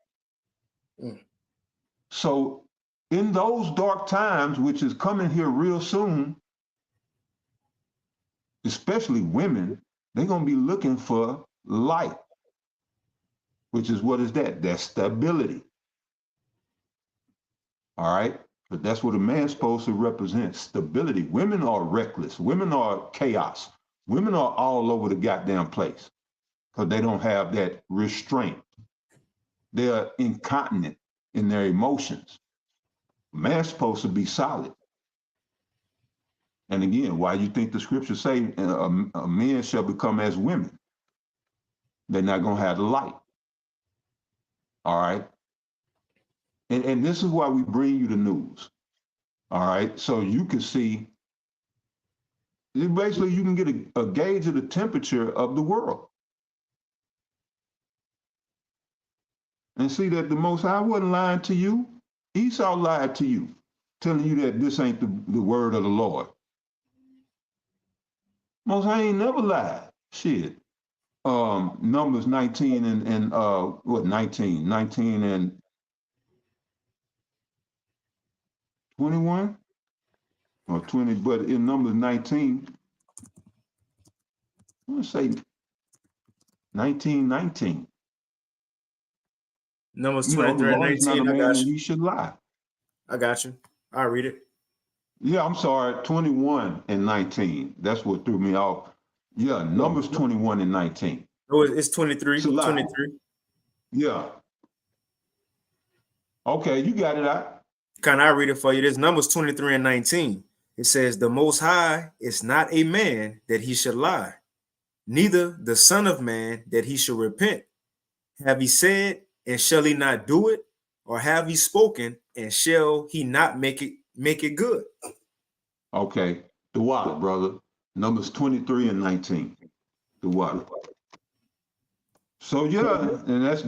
So in those dark times, which is coming here real soon, especially women, they're going to be looking for light, which is, what is that? That's stability. All right? But that's what a man's supposed to represent, stability. Women are reckless. Women are chaos. Women are all over the goddamn place because they don't have that restraint. They're incontinent in their emotions. A man's supposed to be solid. And again, why you think the scriptures say a man shall become as women? They're not going to have the light. All right? And this is why we bring you the news. All right? So you can see, basically you can get a gauge of the temperature of the world. And see that the Most High wasn't lying to you. Esau lied to you, telling you that this ain't the word of the Lord. Most High ain't never lied. Shit. Numbers 19 and 19 and 21 or 20, but in Numbers 19, I want to say 19. Numbers The 23 and Lord is not a 19. I man got that you. he should lie. I got you. I'll read it. Yeah, I'm sorry, 21 and 19. That's what threw me off. Yeah, Numbers 21 and 19. Oh, it's 23. It's a lie. 23. Yeah. Okay, you got it out. Can I read it for you? This Numbers 23 and 19. It says, the Most High is not a man that he should lie, neither the Son of Man that he should repent. Have he said, and shall he not do it? Or have he spoken, and shall he not make it good? Okay, the water, brother. Numbers 23 and 19. The water. So yeah, and that's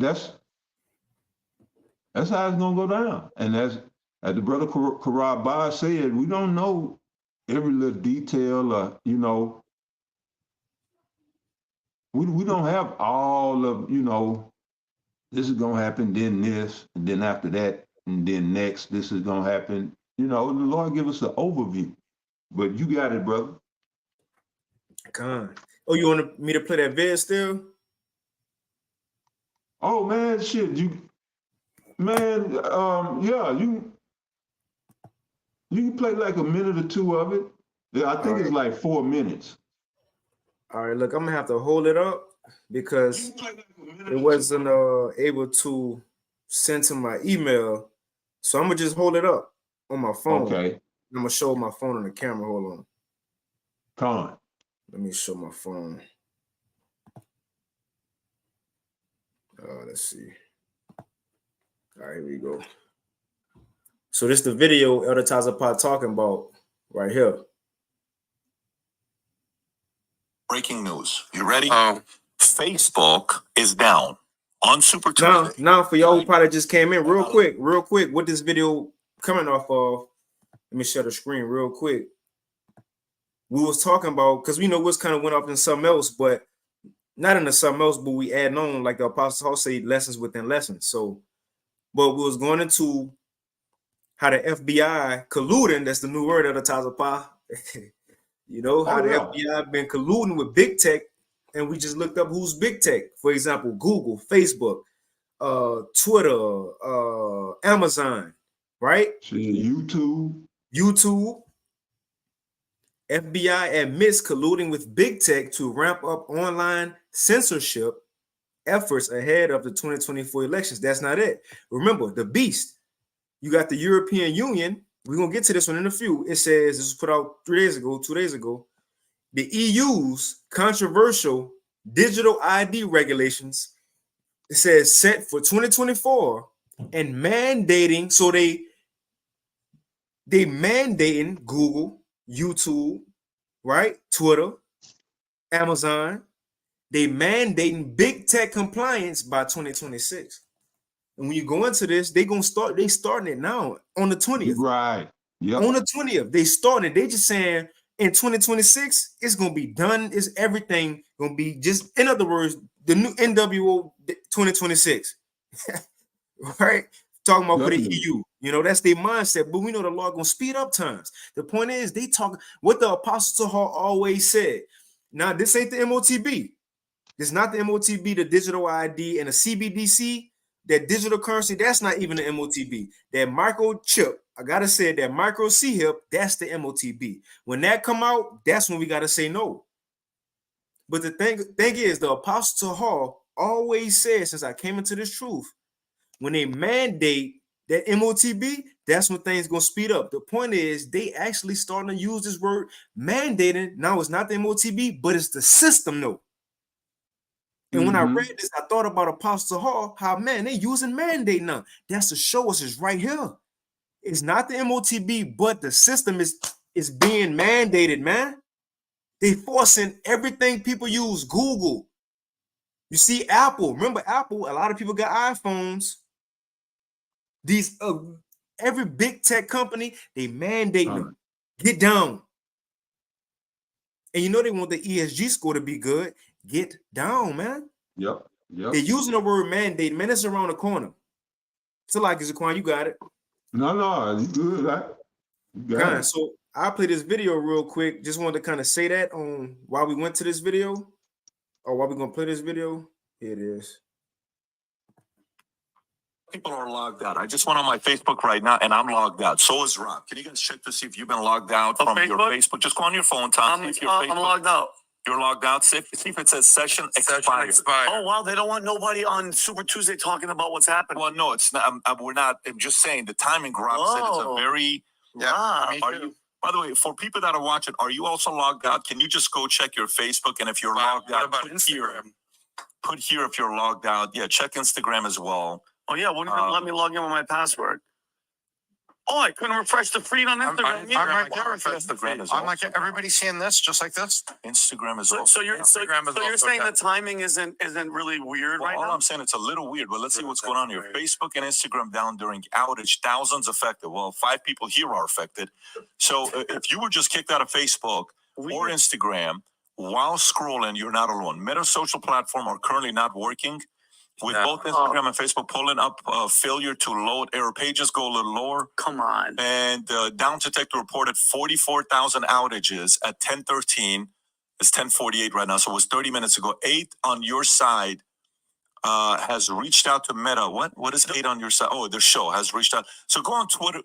how it's gonna go down. And as the brother Barge said, we don't know every little detail, you know, we don't have all of, you know, this is gonna happen, then this, and then after that, and then next, this is gonna happen. You know, the Lord give us an overview. But you got it, brother. Con. Oh, you want me to play that vid still? Oh man, shit, yeah, you can play like a minute or two of it. Yeah, I think it's like 4 minutes. All right, look, I'm gonna have to hold it up because it wasn't able to send to my email. So I'm gonna just hold it up on my phone. Okay. I'm gonna show my phone on the camera. Hold on. Con. Let me show my phone. Let's see. All right, here we go. So this is the video Elder Tazapot talking about right here. Breaking news. You ready? Facebook is down on Super Tuesday. Now for y'all who probably just came in, real quick, what this video coming off of. Let me share the screen real quick. We was talking about, because we know what's kind of went off in something else, but not into something else, but we add on, like the Apostle Paul say, lessons within lessons. So, but we was going into how the FBI colluding, that's the new word of the Tazapah. You know, how the FBI been colluding with big tech, and we just looked up who's big tech. For example, Google, Facebook, Twitter, Amazon, right? YouTube. FBI admits colluding with big tech to ramp up online censorship efforts ahead of the 2024 elections. That's not it. Remember, the beast. You got the European Union. We're going to get to this one in a few. It says, this was put out 2 days ago. The EU's controversial digital ID regulations, it says, set for 2024 and mandating, so they mandating Google, YouTube, right? Twitter, Amazon. They mandating big tech compliance by 2026. And when you go into this, they starting it now on the 20th. Right. Yep. On the 20th, they started. They just saying in 2026, it's gonna be done. Is everything gonna be just, in other words, the new NWO 2026. Right? Talking about for the EU, you know, that's their mindset. But we know the law gonna speed up times. The point is, they talk what the Apostle Paul always said. Now, this ain't the MOTB. This is not the MOTB, the digital ID and the CBDC, that digital currency. That's not even the MOTB. That microchip, I gotta say, that micro C-hip, that's the MOTB. When that come out, that's when we gotta say no. But the thing is, the Apostle Paul always said, since I came into this truth, when they mandate that MOTB, that's when things gonna speed up. The point is, they actually starting to use this word mandating. Now it's not the MOTB, but it's the system, though. And when I read this, I thought about Apostle Hall, how, man, they using mandate now. That's to show us it's right here. It's not the MOTB, but the system is being mandated, man. They forcing everything people use. Google. You see Apple. Remember Apple? A lot of people got iPhones. These every big tech company, they mandate them. Get down. And you know they want the ESG score to be good. Get down, man. Yep. They're using the word mandate, man. It's around the corner. So, like, Zaquan, you got it. No, you good, right? You got it. So I'll play this video real quick. Just wanted to kind of say that on why we went to this video, or why we're gonna play this video. Here it is. People are logged out. I just went on my Facebook right now, and I'm logged out. So is Rob. Can you guys check to see if you've been logged out from your Facebook? Just go on your phone, Tom. I'm logged out. You're logged out. See if it says session expired. Oh, wow. They don't want nobody on Super Tuesday talking about what's happening. Well, no, it's not. We're not. I'm just saying the timing. Rob said it's a Whoa. very. Yeah. Are you? By the way, for people that are watching, are you also logged out? Can you just go check your Facebook? And if you're logged out, about Instagram? Put here if you're logged out. Yeah, check Instagram as well. Oh, yeah. Wouldn't even let me log in with my password. Oh, I couldn't refresh the feed on Instagram. Instagram as well. I'm like, everybody seeing this just like this? Instagram is So, also. so you're saying the timing isn't really weird Well, right all now? I'm saying, it's a little weird, but let's see what's going on here. Facebook and Instagram down during outage, thousands affected. Well, 5 people here are affected. So if you were just kicked out of Facebook or Instagram while scrolling, you're not alone. Meta social platform are currently not working. With both Instagram and Facebook pulling up failure to load, error pages go a little lower. Come on. And Down Detector reported 44,000 outages at 10:13. It's 10:48 right now, so it was 30 minutes ago. 8 on your side has reached out to Meta. What is 8 on your side? Oh, the show has reached out. So go on Twitter,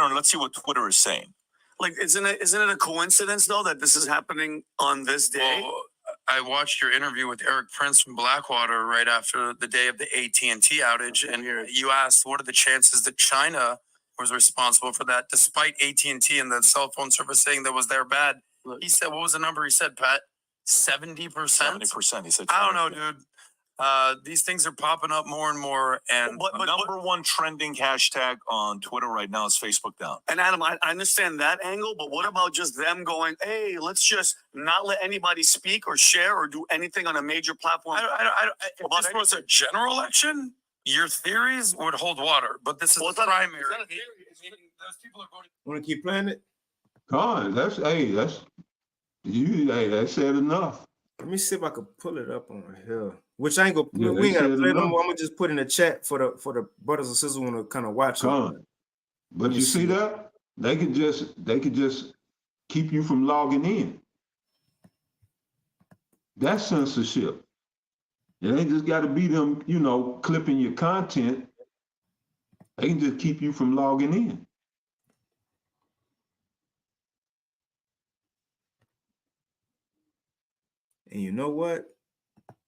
and let's see what Twitter is saying. Like, isn't it a coincidence though that this is happening on this day? Well, I watched your interview with Eric Prince from Blackwater right after the day of the AT&T outage, and you asked what are the chances that China was responsible for that, despite AT&T and the cell phone service saying that was their bad. He said, what was the number he said, Pat? 70%? 70%. He said. I don't know, dude. These things are popping up more and more, and the number one trending hashtag on Twitter right now is Facebook down. And Adam, I understand that angle, but what about just them going, hey, let's just not let anybody speak or share or do anything on a major platform? If this was a general election, your theories would hold water, but this is a primary. Those people are voting. Want to keep playing it? God, that's said enough. Let me see if I could pull it up on here. Which I ain't gonna. Yeah, we ain't gotta said play no enough. more. I'm gonna just put in the chat for the brothers and sisters who want to kind of watch it. God. But you see that? They could just keep you from logging in. That's censorship. It ain't just got to be them, clipping your content. They can just keep you from logging in. And you know what?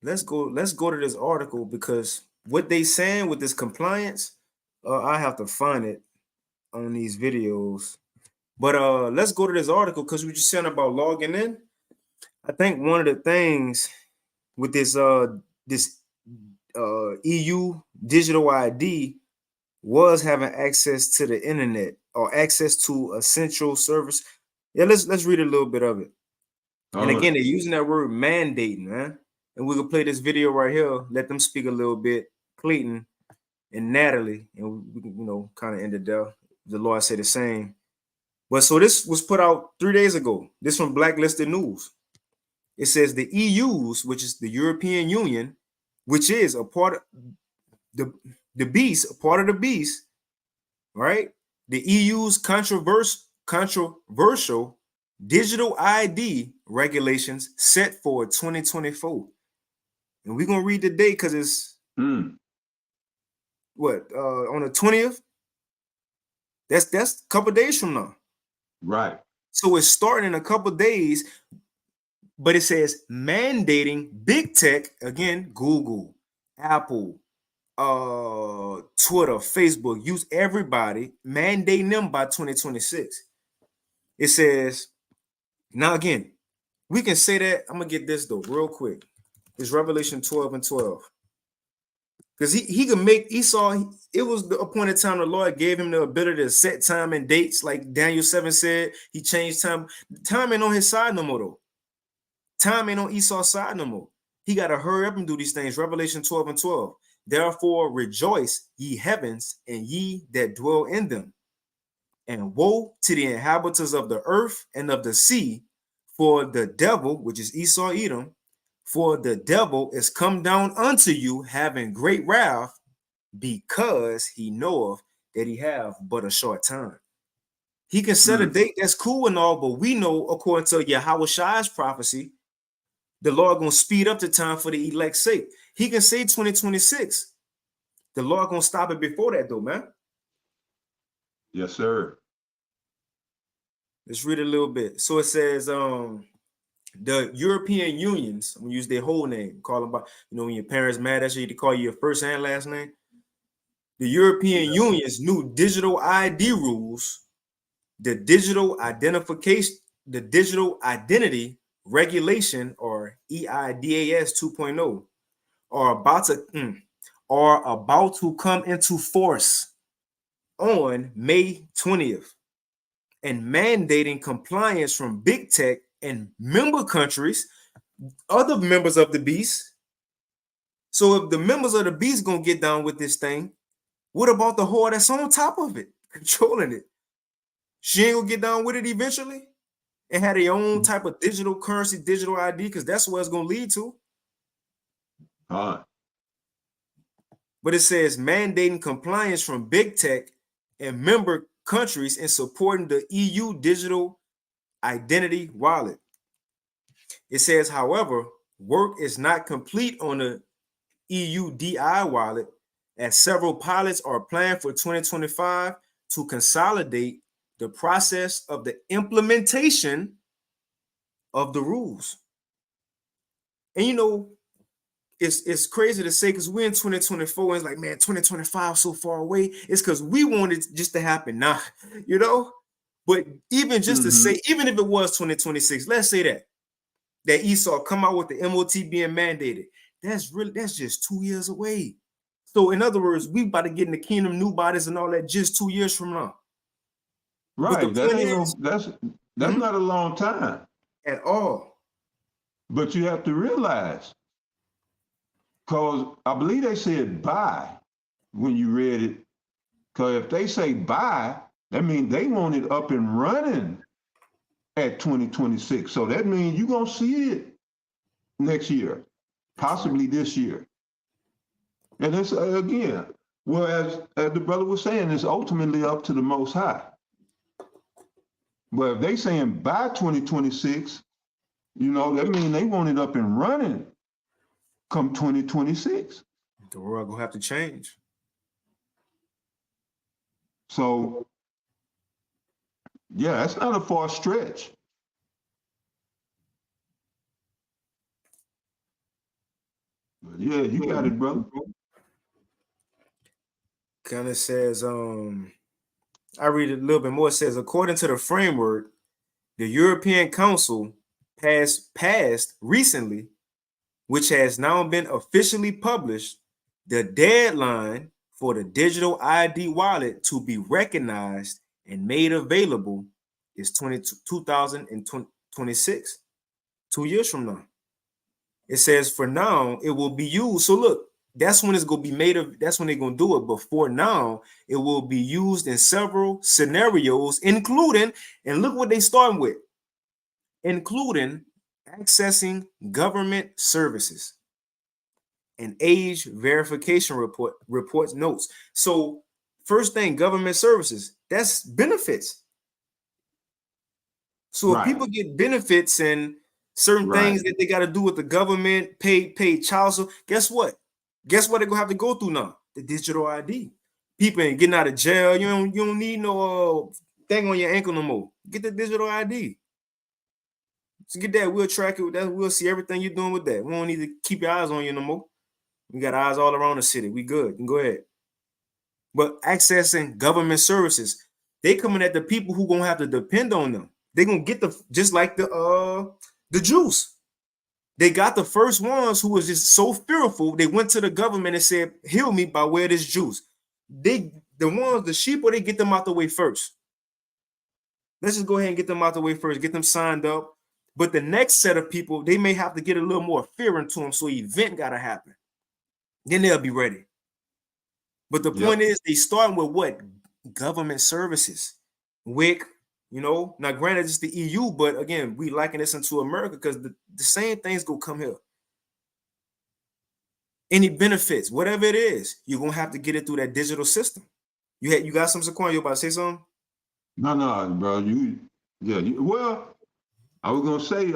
Let's go to this article, because what they saying with this compliance, I have to find it on these videos. But let's go to this article, because we just saying about logging in. I think one of the things with this EU digital ID was having access to the internet or access to a central service. Yeah, let's read a little bit of it. And again, they're using that word mandating, man. And we can play this video right here. Let them speak a little bit, Clayton and Natalie, and we can, kind of end it there. The Lord say the same. But so this was put out 3 days ago. This from Blacklisted News. It says the EU's, which is the European Union, which is a part of the beast, a part of the beast, right? The EU's controversial digital ID regulations set for 2024. And we're gonna read the date because it's on the 20th. That's a couple days from now. Right. So it's starting in a couple days, but it says mandating big tech, again, Google, Apple, Twitter, Facebook, use everybody, mandating them by 2026. It says, now again, we can say that. I'm gonna get this though real quick. It's Revelation 12:12. Because he could make Esau, it was the appointed time the Lord gave him the ability to set time and dates, like Daniel 7 said. He changed time. Time ain't on his side no more, though. Time ain't on Esau's side no more. He got to hurry up and do these things. Revelation 12:12. Therefore rejoice, ye heavens, and ye that dwell in them. And woe to the inhabitants of the earth and of the sea, for the devil, which is Esau Edom, for the devil is come down unto you, having great wrath, because he knoweth that he have but a short time. He can set a date, that's cool and all, but we know, according to Yahweh Shai's prophecy, the Lord gonna speed up the time for the elect's sake. He can say 2026. The Lord gonna stop it before that, though, man. Yes, sir. Let's read a little bit. So it says, The European Unions, I'm gonna use their whole name, call them by, when your parents mad at you, they call you your first and last name. The European Union's new digital ID rules, the Digital Identity Regulation, or EIDAS 2.0, are about to come into force on May 20th, and mandating compliance from big tech and member countries, other members of the beast. So if the members of the beast gonna get down with this thing, what about the whore that's on top of it, controlling it? She ain't gonna get down with it eventually and have their own type of digital currency, digital ID, because that's what it's gonna lead to. But it says mandating compliance from big tech and member countries and supporting the EU digital identity wallet. It says, however, work is not complete on the EU DI wallet, as several pilots are planned for 2025 to consolidate the process of the implementation of the rules. And it's crazy to say, because we're in 2024 and it's like, man, 2025 so far away. It's because we want it just to happen now, But even just to say, even if it was 2026, let's say that Esau come out with the MOT being mandated, that's just 2 years away. So in other words, we about to get in the kingdom, new bodies and all that just 2 years from now. Right. That's not a long time at all. But you have to realize, because I believe they said buy when you read it. Because if they say buy, that means they want it up and running at 2026. So that means you're going to see it next year, possibly this year. And it's, again, well, as the brother was saying, it's ultimately up to the Most High. But if they saying by 2026, that means they want it up and running come 2026. The world gonna have to change. So, yeah, that's not a far stretch. But yeah, you got it, brother. Kind of says, I read it a little bit more. It says, according to the framework, the European Council passed recently, which has now been officially published, the deadline for the digital ID wallet to be recognized and made available is 2026, 2 years from now. It says for now it will be used. So look, that's when it's going to be made of. That's when they're going to do it. But for now, it will be used in several scenarios, including, and look what they starting with, including accessing government services and age verification reports notes. So first thing, government services, that's benefits. So if people get benefits and certain things that they got to do with the government, pay child support, guess what? Guess what they're gonna have to go through now? The digital ID. People ain't getting out of jail. You don't need no thing on your ankle no more. Get the digital ID. So get that. We'll track it with that. We'll see everything you're doing with that. We don't need to keep your eyes on you no more. We got eyes all around the city. We good. You can go ahead. But accessing government services, they coming at the people who gonna have to depend on them. They're gonna get just like the Jews. They got the first ones who was just so fearful. They went to the government and said, "Heal me by way of this juice." The sheep, or they get them out the way first. Let's just go ahead and get them out the way first. Get them signed up. But the next set of people, they may have to get a little more fear into them. So event gotta happen. Then they'll be ready. But the point is, they starting with what? Government services. WIC, now granted it's the EU, but again, we liken this into America because the same things go come here. Any benefits, whatever it is, you're gonna have to get it through that digital system. You got some Saquon, you about to say something? No, bro. Well, I was gonna say,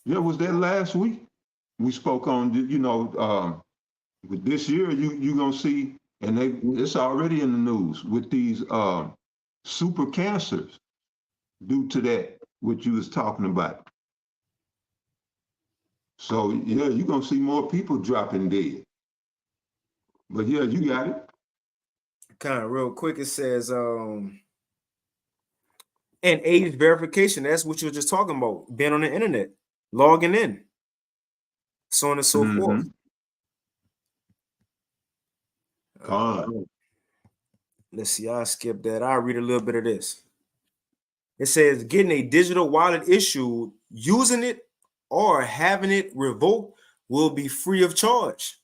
was that last week? We spoke on, with this year, you're gonna see, and it's already in the news with these super cancers due to that what you was talking about. So yeah, you're gonna see more people dropping dead. But yeah, you got it. Kind of real quick, it says and age verification. That's what you were just talking about. Being on the internet, logging in, so on and so forth. Con. Let's see, I'll skip that. I'll read a little bit of this. It says getting a digital wallet issued, using it, or having it revoked will be free of charge,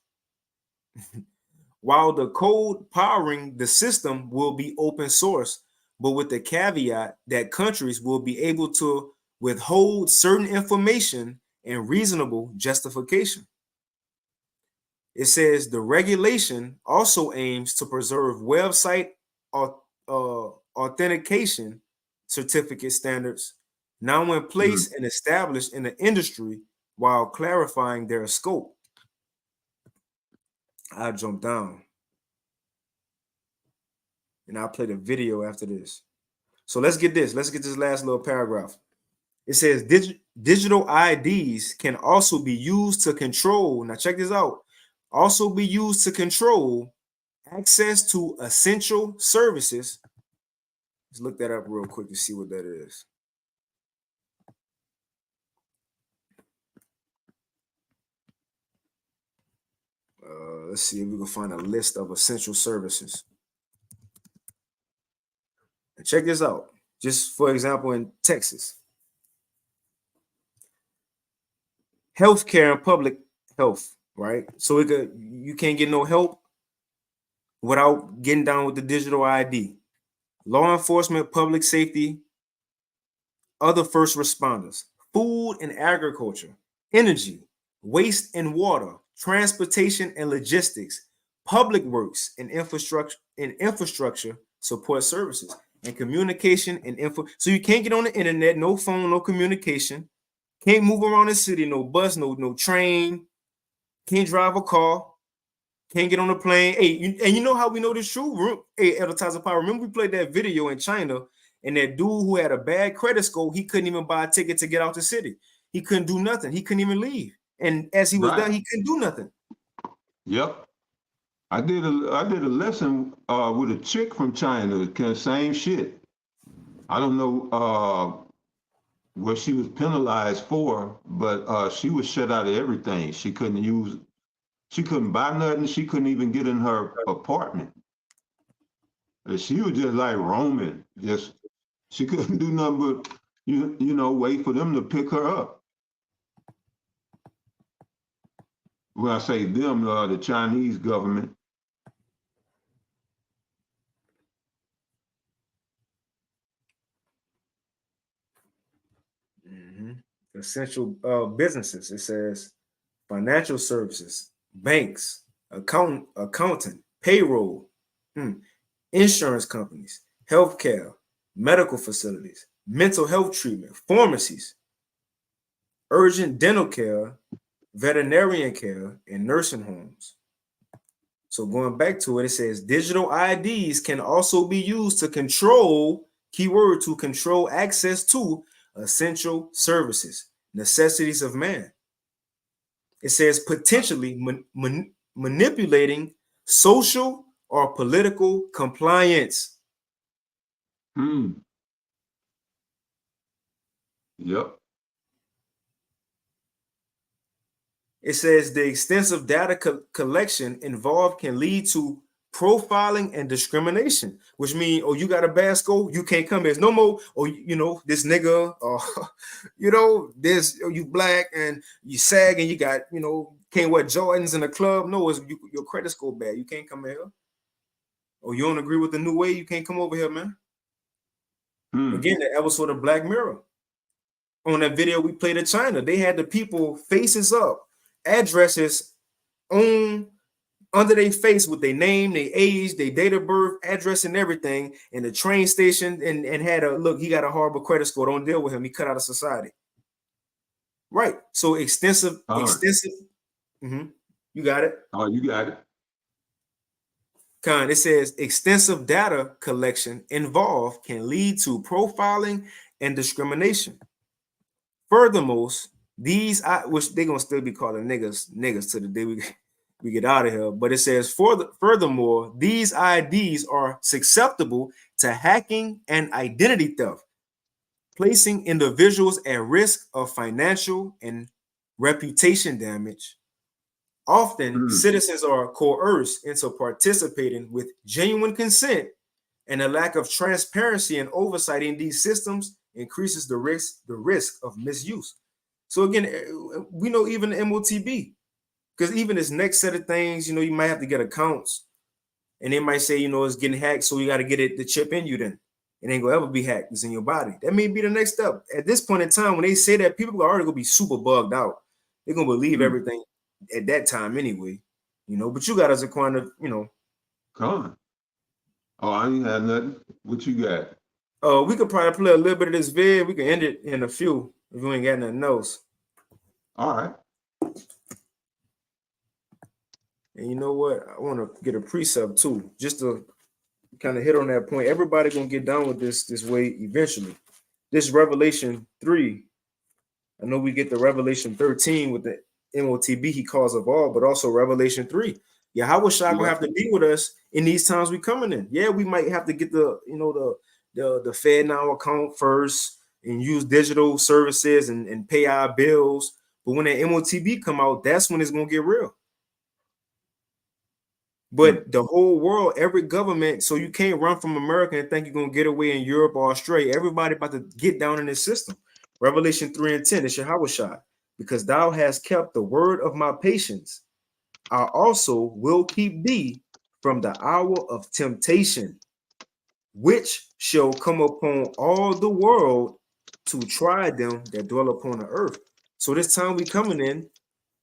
while the code powering the system will be open source, but with the caveat that countries will be able to withhold certain information and reasonable justification. It says the regulation also aims to preserve website authentication certificate standards now in place and established in the industry while clarifying their scope. I'll jump down and I'll play the video after this. So let's get this. Let's get this last little paragraph. It says digital IDs can also be used to control. Now check this out. Also be used to control access to essential services. Let's look that up real quick to see what that is. Let's see if we can find a list of essential services. And check this out. Just for example, in Texas, healthcare and public health, right? So you can't get no help without getting down with the digital ID. Law enforcement, public safety, other first responders, food and agriculture, energy, waste and water, transportation and logistics, public works and infrastructure support services, and communication and info. So you can't get on the internet, no phone, no communication, can't move around the city, no bus, no train, can't drive a car, can't get on a plane. Hey, and you know how we know this true? Hey, Advertiser Power, remember we played that video in China, and that dude who had a bad credit score, he couldn't even buy a ticket to get out the city. He couldn't do nothing. He couldn't even leave. And as he was done, he couldn't do nothing. Yep. I did a lesson with a chick from China, same shit. I don't know what she was penalized for, but she was shut out of everything. She couldn't buy nothing. She couldn't even get in her apartment. She was just like roaming. She couldn't do nothing but you know wait for them to pick her up. When I say them, the Chinese government. Essential businesses. It says financial services, banks, accountant, payroll, insurance companies, healthcare, medical facilities, mental health treatment, pharmacies, urgent dental care, veterinarian care, and nursing homes. So going back to it, it says digital IDs can also be used to control, keyword, to control access to essential services, necessities of man. It says potentially manipulating social or political compliance. Yep. It says the extensive data collection involved can lead to profiling and discrimination, which means, oh, you got a bad score, you can't come here. There's no more, oh, you know, this nigga, you know, this, you black and you sag and you got, you know, can't wear Jordans in the club. No, it's your credit score bad. You can't come here. Oh, you don't agree with the new way? You can't come over here, man. Again, that episode of Black Mirror. On that video we played in China, they had the people faces up, addresses on under their face with their name, their age, their date of birth, address, and everything in the train station, and had a look. He got a horrible credit score. Don't deal with him. He cut out of society. Right. So extensive. You got it. Oh, you got it. It says extensive data collection involved can lead to profiling and discrimination. Furthermore, these which they're gonna still be calling niggas to the day we get out of here. But it says furthermore, these IDs are susceptible to hacking and identity theft, placing individuals at risk of financial and reputation damage. Often, citizens are coerced into participating with genuine consent, and a lack of transparency and oversight in these systems increases the risk of misuse. So again, we know even the MOTB, because even this next set of things, you might have to get accounts, and they might say, it's getting hacked, so you got to get the chip in you. Then it ain't gonna ever be hacked. It's in your body. That may be the next step. At this point in time, when they say that, people are already gonna be super bugged out. They're gonna believe everything at that time anyway. But you got us acquired, Con. Oh, I ain't had nothing. What you got? We could probably play a little bit of this vid. We can end it in a few if you ain't got nothing else. All right. And you know what? I want to get a precept too, just to kind of hit on that point. Everybody gonna get down with this way eventually. This Revelation 3. I know we get the Revelation 13 with the MOTB he calls of all, but also Revelation 3. Yeah, how was Shaq gonna have to be with us in these times we coming in? Yeah, we might have to get the Fed Now account first and use digital services and pay our bills. But when the MOTB come out, that's when it's gonna get real. But the whole world, every government, so you can't run from America and think you're gonna get away in Europe or Australia. Everybody about to get down in this system. Revelation 3:10, it's Yahushua, because thou hast kept the word of my patience, I also will keep thee from the hour of temptation, which shall come upon all the world to try them that dwell upon the earth. So this time we coming in,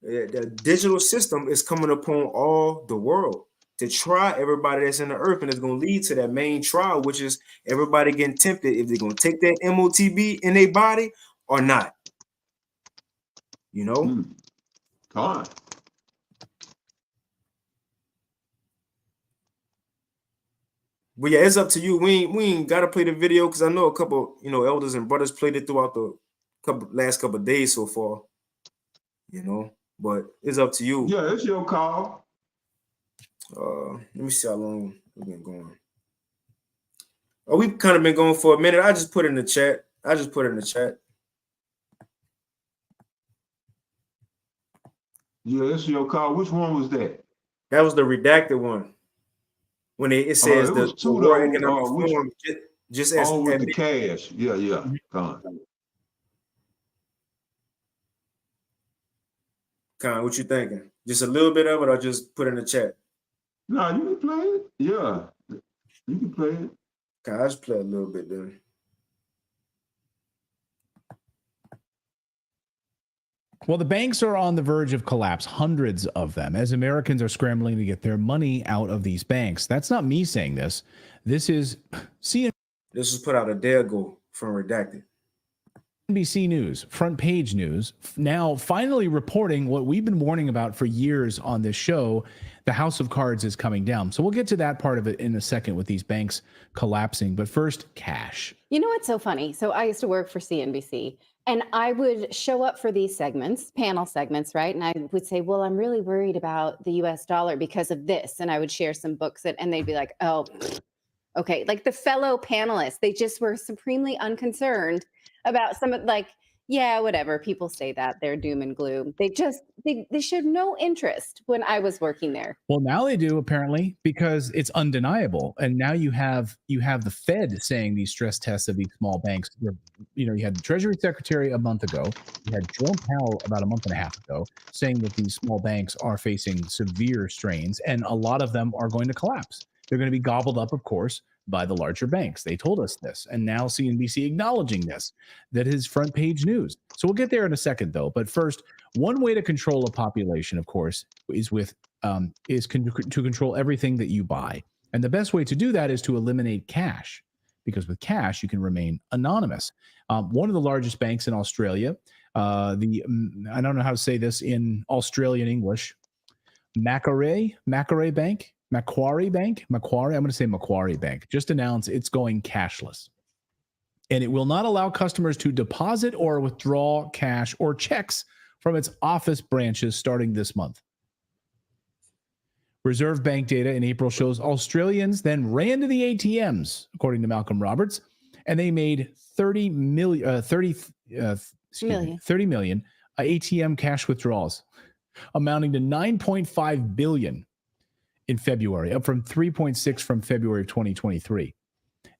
the digital system is coming upon all the world to try everybody that's in the earth, and it's going to lead to that main trial, which is everybody getting tempted if they're going to take that MOTB in their body or not. Con. But yeah, it's up to you. We ain't got to play the video because I know a couple, elders and brothers played it throughout the last couple of days so far. But it's up to you. Yeah, it's your call. Let me see how long we've been going. We've kind of been going for a minute. I just put it in the chat. Yeah, it's your call. Which one was that? That was the redacted one. When it says the World Economic Forum just as with the cash. Yeah. Con, what you thinking? Just a little bit of it, or just put in the chat? No, you can play it. Yeah, you can play it. I just play a little bit then. Well, the banks are on the verge of collapse, hundreds of them, as Americans are scrambling to get their money out of these banks. That's not me saying this. This is CNBC. This was put out a day ago from Redacted. NBC News, front page news, now finally reporting what we've been warning about for years on this show. The house of cards is coming down. So we'll get to that part of it in a second with these banks collapsing. But first, cash. You know what's so funny? So I used to work for CNBC, and I would show up for these segments, panel segments, right? And I would say, well, I'm really worried about the US dollar because of this. And I would share some books and they'd be like, oh, okay. Like the fellow panelists, they just were supremely unconcerned about some of, like, yeah, whatever. People say that they're doom and gloom. They showed no interest when I was working there. Well, now they do, apparently, because it's undeniable. And now you have the Fed saying these stress tests of these small banks. You had the Treasury Secretary a month ago. You had Jerome Powell about a month and a half ago saying that these small banks are facing severe strains, and a lot of them are going to collapse. They're going to be gobbled up, of course, by the larger banks. They told us this, and now CNBC acknowledging this. That is front page news. So we'll get there in a second, though. But first, one way to control a population, of course, is to control everything that you buy. And the best way to do that is to eliminate cash, because with cash, you can remain anonymous. One of the largest banks in Australia, I don't know how to say this in Australian English, Macquarie Bank, I'm going to say Macquarie Bank, just announced it's going cashless. and it will not allow customers to deposit or withdraw cash or checks from its office branches starting this month. Reserve Bank data in April shows Australians then ran to the ATMs, according to Malcolm Roberts, and they made 30 million ATM cash withdrawals, amounting to 9.5 billion in February, up from 3.6 from February of 2023.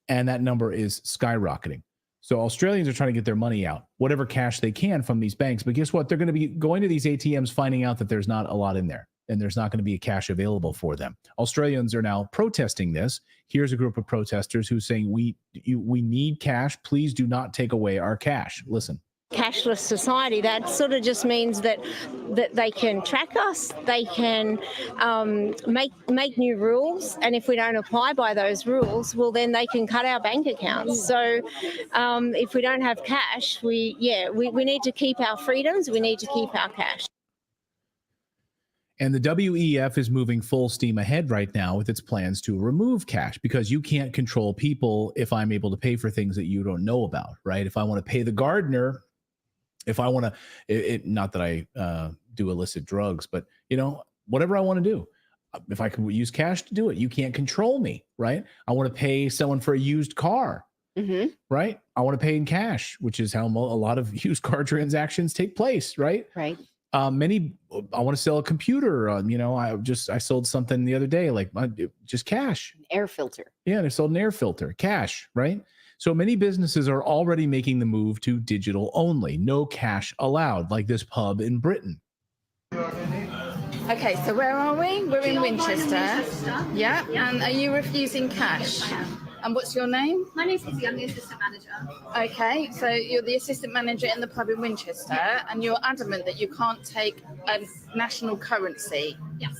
And that number is skyrocketing. So Australians are trying to get their money out, whatever cash they can from these banks. But guess what? They're going to be going to these ATMs, finding out that there's not a lot in there, and there's not going to be a cash available for them. Australians are now protesting this. Here's a group of protesters who's saying, we need cash. Please do not take away our cash. Listen. Cashless society, that sort of just means that they can track us, they can make new rules, and if we don't apply by those rules, well, then they can cut our bank accounts. So if we don't have cash, we need to keep our freedoms, we need to keep our cash. And the WEF is moving full steam ahead right now with its plans to remove cash, because you can't control people if I'm able to pay for things that you don't know about, right? If I want to pay the gardener, if I want to, not that I do illicit drugs, but, whatever I want to do, if I can use cash to do it, you can't control me, right? I want to pay someone for a used car, right? I want to pay in cash, which is how a lot of used car transactions take place, right? Right. I want to sell a computer. I sold something the other day, like just cash. An air filter. Yeah, they sold an air filter, cash, right? So many businesses are already making the move to digital only, no cash allowed, like this pub in Britain. Okay, so where are we? We're in Winchester. Yeah, and are you refusing cash? And what's your name? My name's Izzy, I'm the assistant manager. Okay, so you're the assistant manager in the pub in Winchester, and you're adamant that you can't take a national currency. Yes.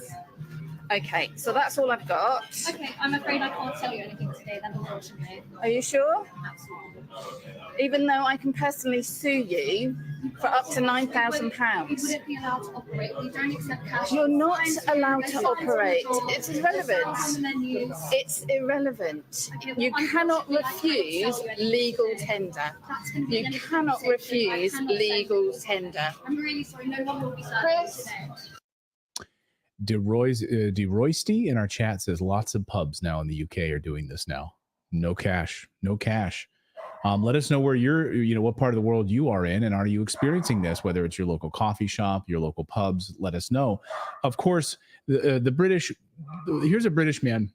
Okay, so that's all I've got. Okay, I'm afraid I can't tell you anything today then, unfortunately. Are you sure? Absolutely. Even though I can personally sue you for up to £9,000. We wouldn't be allowed to operate. We don't accept cash. You're not allowed to operate. It's irrelevant. It's irrelevant. You cannot refuse legal tender. You cannot refuse legal tender. I'm really sorry, no one will be served today. DeRoysty in our chat says lots of pubs now in the UK are doing this now. No cash. Let us know where what part of the world you are in, and are you experiencing this, whether it's your local coffee shop, your local pubs. Let us know. Of course, the British, here's a British man.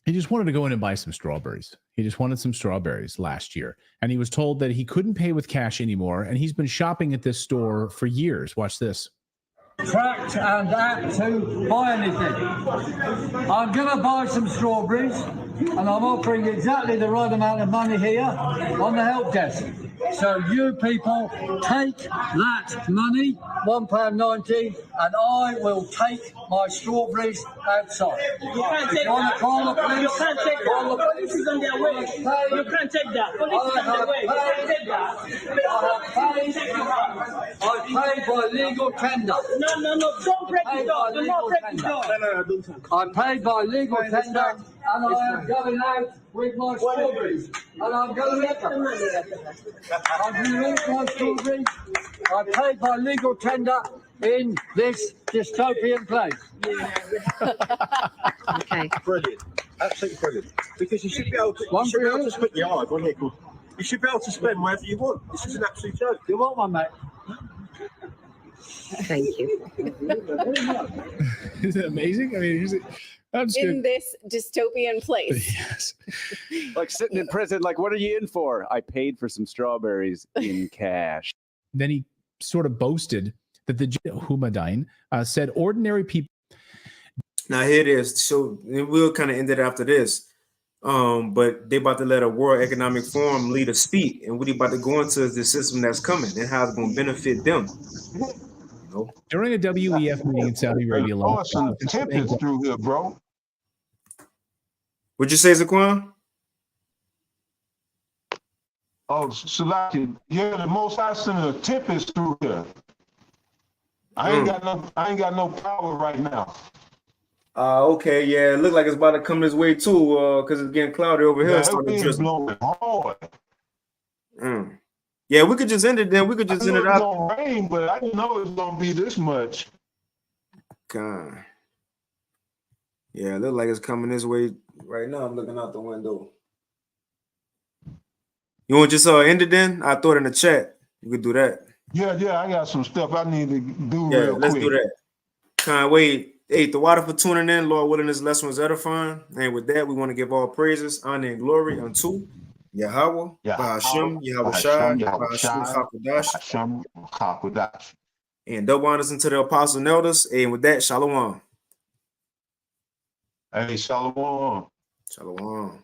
He just wanted to go in and buy some strawberries. He just wanted some strawberries last year, and he was told that he couldn't pay with cash anymore, and he's been shopping at this store for years. Watch this. Tracked and apt to buy anything. I'm going to buy some strawberries, and I'm offering exactly the right amount of money here on the help desk. So you people take that money, £1.90, and I will take my strawberries outside. You can't take that. You can't take that. Police is on their way. You can't take that. Police is on their way. You can't take that. I paid by legal tender. No. Don't break the door. Do not break the door. I paid by legal tender, and I am going out with my strawberries. And I'm going to eat them. I'm going to eat my strawberries. I paid by legal tender in this dystopian place. Okay. Brilliant. Absolutely brilliant. Because you should be able to spend your eye on here. You should be able to spend wherever you want. This is an absolute joke. You want one, mate? Thank you. Isn't it amazing? I mean, in this dystopian place. Yes. Like sitting in prison, like, what are you in for? I paid for some strawberries in cash. Then he sort of boasted that the Humadine said ordinary people. Now here it is. So we'll kind of end it after this. But they about to let a World Economic Forum leader speak, and what he about to go into is the system that's coming and how it's going to benefit them. During a WEF meeting in Saudi Arabia, tip is through here, bro. What'd you say, Zaquan? Oh, Salaki, yeah, the most I send a tip is through here. I ain't got no power right now. Okay, yeah, it look like it's about to come this way too, because it's getting cloudy over here. Yeah, it's blowing hard. Yeah, we could just end it then. We could just I end know it it's out. gonna rain, but I didn't know it was gonna be this much. God. Yeah, it looks like it's coming this way right now. I'm looking out the window. You want to just end it then? I throw it in the chat. You could do that. Yeah, I got some stuff I need to do Yeah, real let's quick. do that. Can't wait. Hey, the water for tuning in. Lord willing, this lesson was edifying. And with that, we want to give all praises, honor, and glory unto Yahweh, Bahashem, Yahweh Shai, Bahashem Hakodash, and double honors unto the apostles and elders. And with that, shalom. Hey, shalom. Shalom.